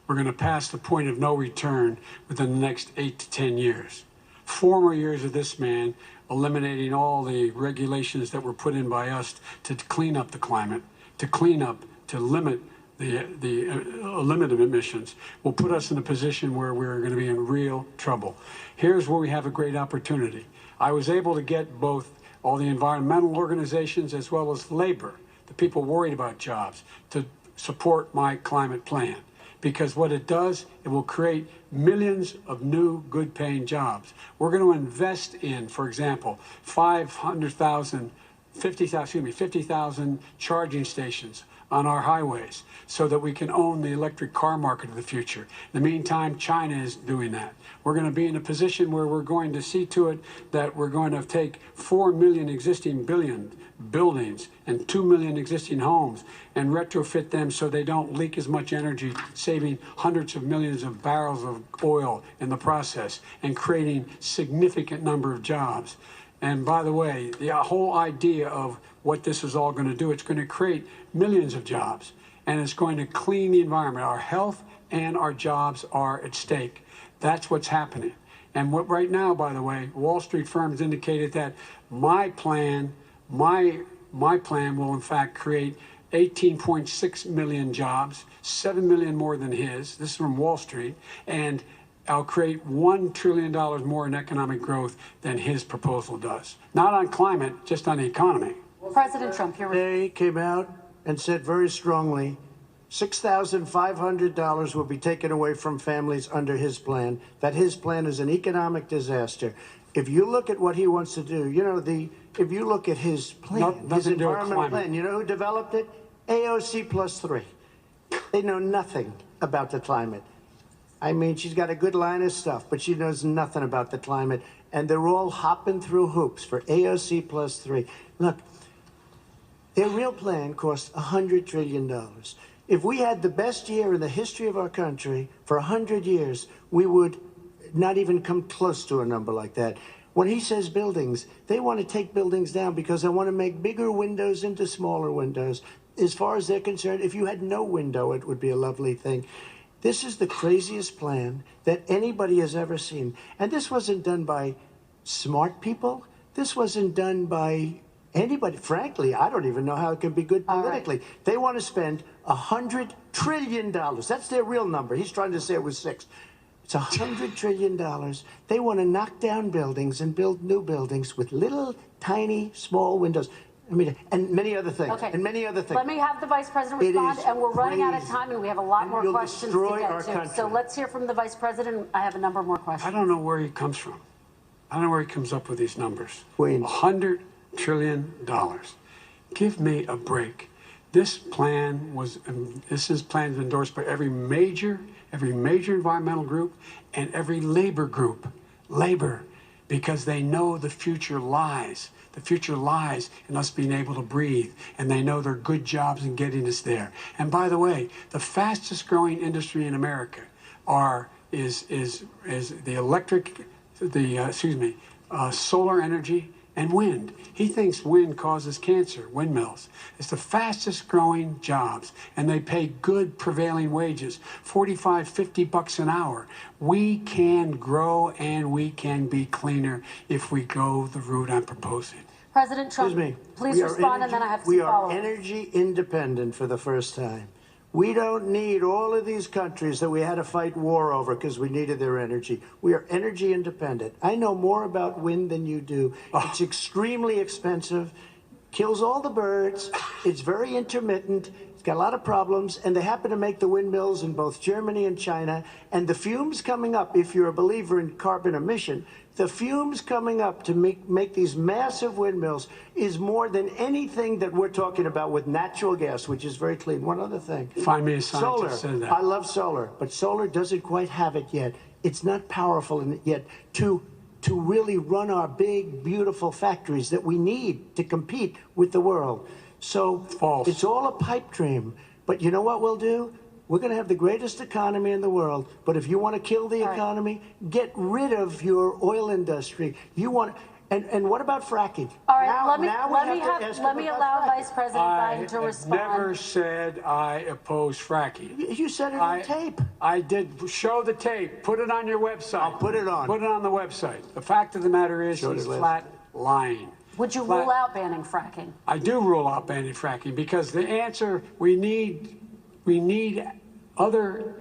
We're going to pass the point of no return within the next 8 to 10 years. 4 more years of this man eliminating all the regulations that were put in by us to clean up the climate, to limit of emissions will put us in a position where we're going to be in real trouble. Here's where we have a great opportunity. I was able to get both all the environmental organizations as well as labor, the people worried about jobs, to support my climate plan. because what it does, it will create millions of new good-paying jobs. We're going to invest in, for example, 50,000 charging stations on our highways so that we can own the electric car market of the future. In the meantime, China is doing that. We're going to be in a position where we're going to see to it that we're going to take 4 million existing buildings and 2 million existing homes and retrofit them so they don't leak as much energy, saving hundreds of millions of barrels of oil in the process and creating significant number of jobs. And by the way, the whole idea of what this is all going to do, it's going to create millions of jobs, and it's going to clean the environment. Our health and our jobs are at stake. That's what's happening. And what right now, by the way, Wall Street firms indicated that my plan will in fact create 18.6 million jobs, 7 million more than his. This is from Wall Street. And I'll create $1 trillion more in economic growth than his proposal does. Not on climate, just on the economy. President Trump, here They came out and said very strongly, $6,500 will be taken away from families under his plan, that his plan is an economic disaster. If you look at what he wants to do, you know, if you look at his plan, his environmental plan, you know who developed it? AOC +3. They know nothing about the climate. I mean, she's got a good line of stuff, but she knows nothing about the climate. And they're all hopping through hoops for AOC +3. Look, their real plan cost $100 trillion. If we had the best year in the history of our country for 100 years, we would not even come close to a number like that. When he says buildings, they want to take buildings down because they want to make bigger windows into smaller windows. As far as they're concerned, if you had no window, it would be a lovely thing. This is the craziest plan that anybody has ever seen. And this wasn't done by smart people. This wasn't done by anybody. Frankly, I don't even know how it can be good politically. Right. They want to spend $100 trillion. That's their real number. He's trying to say it was 6. It's $100 trillion. They want to knock down buildings and build new buildings with little, tiny, small windows. I mean, and many other things. Okay. And many other things. Let me have the Vice President respond, and we're running out of time, and we have a lot more questions to get to. Country. So let's hear from the Vice President. I have a number more questions. I don't know where he comes from. I don't know where he comes up with these numbers. Queens. $100 trillion. Give me a break. This plan was endorsed by every major environmental group and every labor group. Labor, because they know the future lies. The future lies in us being able to breathe, and they know there are good jobs in getting us there. And by the way, the fastest growing industry in America is solar energy and wind. He thinks wind causes cancer, windmills. It's the fastest growing jobs, and they pay good prevailing wages, $45, $50 an hour. We can grow and we can be cleaner if we go the route I'm proposing. President Trump, please respond, and then I have some follow-ups. We are energy independent for the first time. We don't need all of these countries that we had to fight war over because we needed their energy. We are energy independent. I know more about wind than you do. It's extremely expensive, kills all the birds, it's very intermittent, it's got a lot of problems, and they happen to make the windmills in both Germany and China. And the fumes coming up, if you're a believer in carbon emission, the fumes coming up to make these massive windmills is more than anything that we're talking about with natural gas, which is very clean. One other thing. Find me a scientist solar. said that. I love solar, but solar doesn't quite have it yet. It's not powerful yet to really run our big, beautiful factories that we need to compete with the world. So false. It's all a pipe dream. But you know what we'll do? We're going to have the greatest economy in the world. But if you want to kill the economy, get rid of your oil industry. You want, and what about fracking? All right, let me allow Vice President Biden to respond. I never said I oppose fracking. You said it on tape. I did. Show the tape. Put it on your website. I'll put it on. Put it on the website. The fact of the matter is he's flat lying. Would you rule out banning fracking? I do rule out banning fracking because the answer, we need other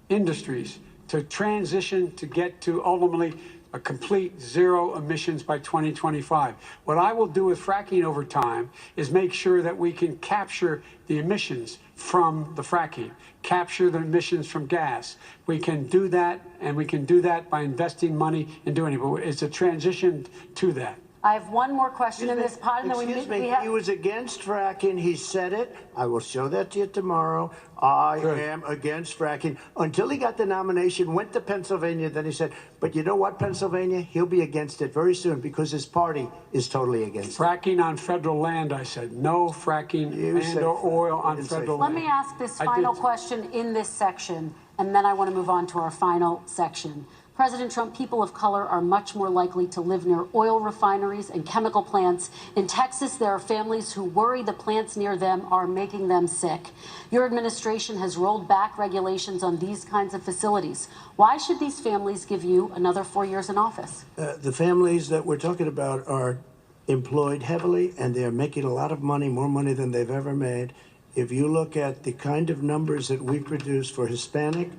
industries to transition to get to ultimately a complete zero emissions by 2025. What I will do with fracking over time is make sure that we can capture the emissions from the fracking, capture the emissions from gas. We can do that, and we can do that by investing money in doing it. But it's a transition to that. I have one more question in this pod, and then we have... He was against fracking. He said it. I will show that to you tomorrow. I am against fracking. Until he got the nomination, went to Pennsylvania, then he said, but you know what, Pennsylvania? He'll be against it very soon because his party is totally against it. Fracking on federal land, I said. No fracking and or oil on federal land. Let me ask this final question in this section, and then I want to move on to our final section. President Trump, people of color are much more likely to live near oil refineries and chemical plants. In Texas, there are families who worry the plants near them are making them sick. Your administration has rolled back regulations on these kinds of facilities. Why should these families give you another 4 years in office? The families that we're talking about are employed heavily, and they're making a lot of money, more money than they've ever made. If you look at the kind of numbers that we produce for Hispanic,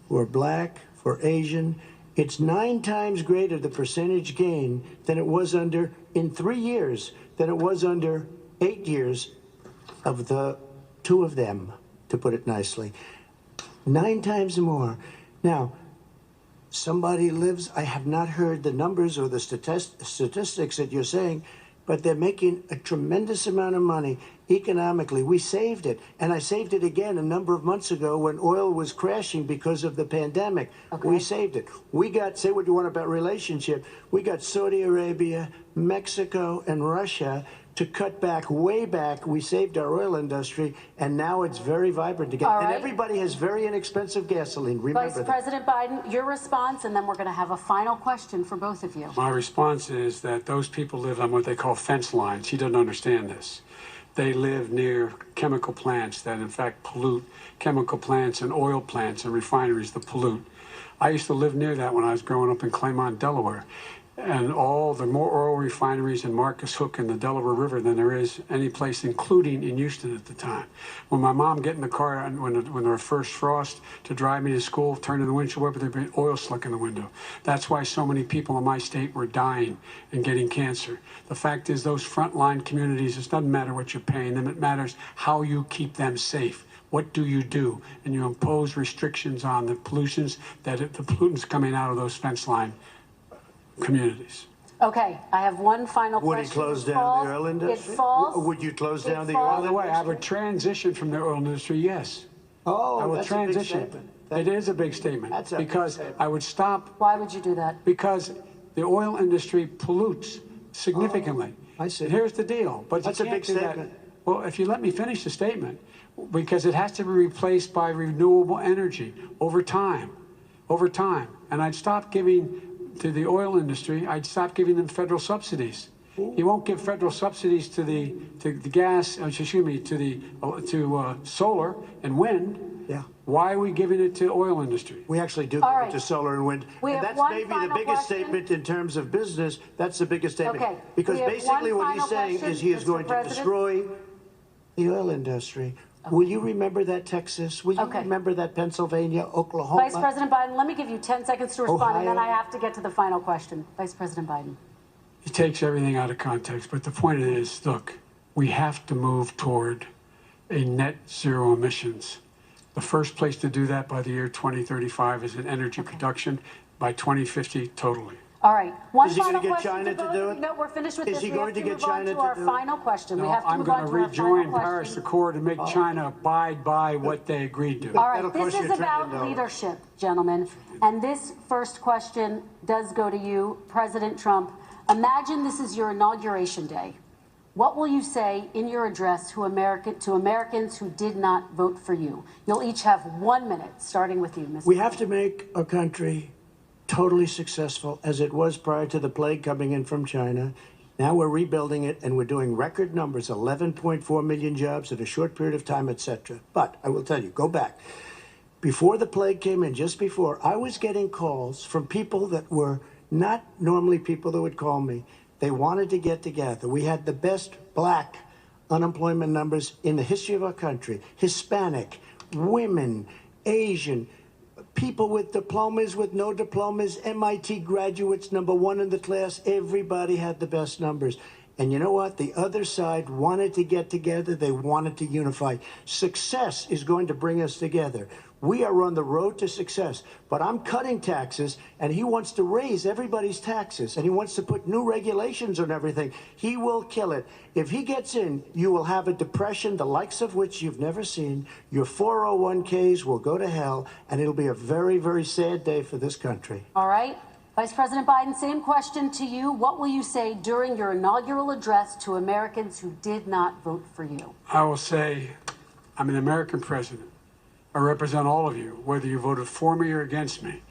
for Black, for Asian, it's 9 times greater, the percentage gain, than it was under, in 3 years, than it was under 8 years of the 2 of them, to put it nicely. 9 times more. Now, somebody lives, I have not heard the numbers or the statistics that you're saying, but they're making a tremendous amount of money economically. We saved it, and I saved it again a number of months ago when oil was crashing because of the pandemic. We saved it. We got, say what you want about relationship, we got Saudi Arabia, Mexico, and Russia to cut back, way back. We saved our oil industry, and now it's very vibrant again. And everybody has very inexpensive gasoline. Remember Vice President Biden, your response, and then we're going to have a final question for both of you. My response is that those people live on what they call fence lines. He doesn't understand this. They live near chemical plants that, in fact, pollute, chemical plants and oil plants and refineries that pollute. I used to live near that when I was growing up in Claymont, Delaware. And all the more oil refineries in Marcus Hook and the Delaware River than there is any place, including in Houston at the time. When my mom get in the car when there was first frost to drive me to school, turn in the windshield wiper, there'd be oil slick in the window. That's why so many people in my state were dying and getting cancer. The fact is, those frontline communities, it doesn't matter what you're paying them, it matters how you keep them safe. What do you do? And you impose restrictions on the pollutions, the pollutants coming out of those fence line communities. Okay, I have one final question. Would he close down the oil industry? Would you close down the oil industry? By the way, I would transition from the oil industry, yes. Oh, I would that's transition. A big statement. It is a big statement. That's a because big statement. I would stop. Why would you do that? Because the oil industry pollutes significantly. I see. And here's the deal. But that's you a can't big do statement. That. Well, if you let me finish the statement, because it has to be replaced by renewable energy over time. Over time. And I'd stop giving to the oil industry, I'd stop giving them federal subsidies. He won't give federal subsidies to the gas, excuse me, to solar and wind. Yeah. Why are we giving it to oil industry? We actually do give it to solar and wind. And that's maybe the biggest statement in terms of business. That's the biggest statement. Okay. Because basically what he's saying is he is going to destroy the oil industry. Will you remember that, Texas? Will you remember that, Pennsylvania, Oklahoma? Vice President Biden, let me give you 10 seconds to respond, and then I have to get to the final question. Vice President Biden. He takes everything out of context, but the point is, look, we have to move toward a net zero emissions. The first place to do that by the year 2035 is in energy production. By 2050, totally. All right. One is he going final to get question China to do it? No, we're finished with this. Is he going to get China to do it? We have to move on to our final question. No, we have to I'm move going on to to our final rejoin Paris question. Accord and make China abide by what they agreed to. All right, this is about leadership, gentlemen. And this first question does go to you, President Trump. Imagine this is your inauguration day. What will you say in your address to Americans who did not vote for you? You'll each have 1 minute, starting with you, Mr. We have to make our country totally successful as it was prior to the plague coming in from China. Now we're rebuilding it, and we're doing record numbers, 11.4 million jobs in a short period of time, etc. But I will tell you, go back. Before the plague came in, just before, I was getting calls from people that were not normally people that would call me. They wanted to get together. We had the best Black unemployment numbers in the history of our country. Hispanic, women, Asian, people with diplomas, with no diplomas, MIT graduates, #1 in the class. Everybody had the best numbers. And you know what? The other side wanted to get together. They wanted to unify. Success is going to bring us together. We are on the road to success. But I'm cutting taxes, and he wants to raise everybody's taxes, and he wants to put new regulations on everything. He will kill it. If he gets in, you will have a depression, the likes of which you've never seen. Your 401ks will go to hell, and it'll be a very, very sad day for this country. All right. Vice President Biden, same question to you. What will you say during your inaugural address to Americans who did not vote for you? I will say, I'm an American president. I represent all of you, whether you voted for me or against me.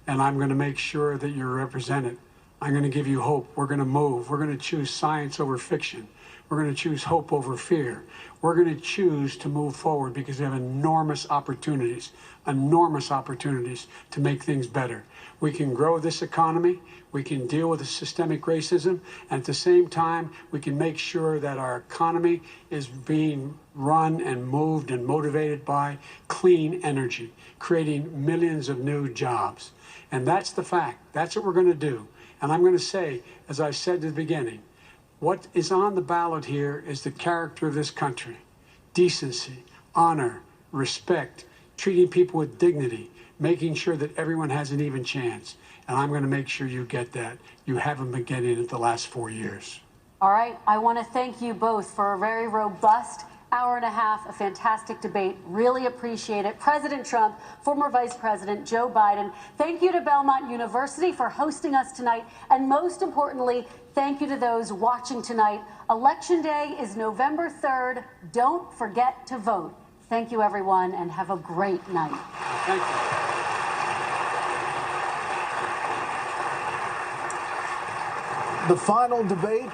And I'm going to make sure that you're represented. I'm going to give you hope. We're going to move. We're going to choose science over fiction. We're going to choose hope over fear. We're going to choose to move forward because we have enormous opportunities to make things better. We can grow this economy. We can deal with the systemic racism. And at the same time, we can make sure that our economy is being run and moved and motivated by clean energy, creating millions of new jobs. And that's the fact. That's what we're going to do. And I'm going to say, as I said at the beginning, what is on the ballot here is the character of this country. Decency, honor, respect, treating people with dignity, making sure that everyone has an even chance. And I'm going to make sure you get that. You haven't been getting it the last 4 years. All right. I want to thank you both for a very robust hour and a half, a fantastic debate. Really appreciate it. President Trump, former Vice President Joe Biden, thank you to Belmont University for hosting us tonight. And most importantly, thank you to those watching tonight. Election Day is November 3rd. Don't forget to vote. Thank you, everyone, and have a great night. Thank you. The final debate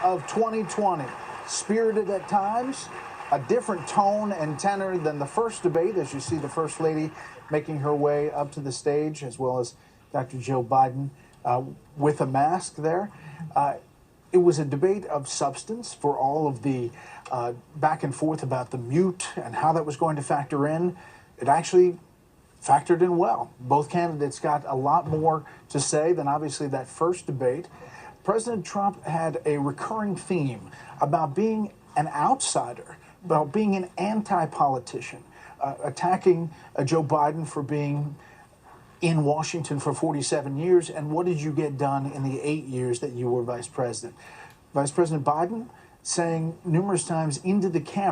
of 2020, spirited at times, a different tone and tenor than the first debate, as you see the First Lady making her way up to the stage, as well as Dr. Joe Biden with a mask there. It was a debate of substance for all of the back and forth about the mute and how that was going to factor in. It actually factored in well. Both candidates got a lot more to say than obviously that first debate. President Trump had a recurring theme about being an outsider, about being an anti-politician, attacking Joe Biden for being in Washington for 47 years, and what did you get done in the 8 years that you were vice president? Vice President Biden saying numerous times into the camera,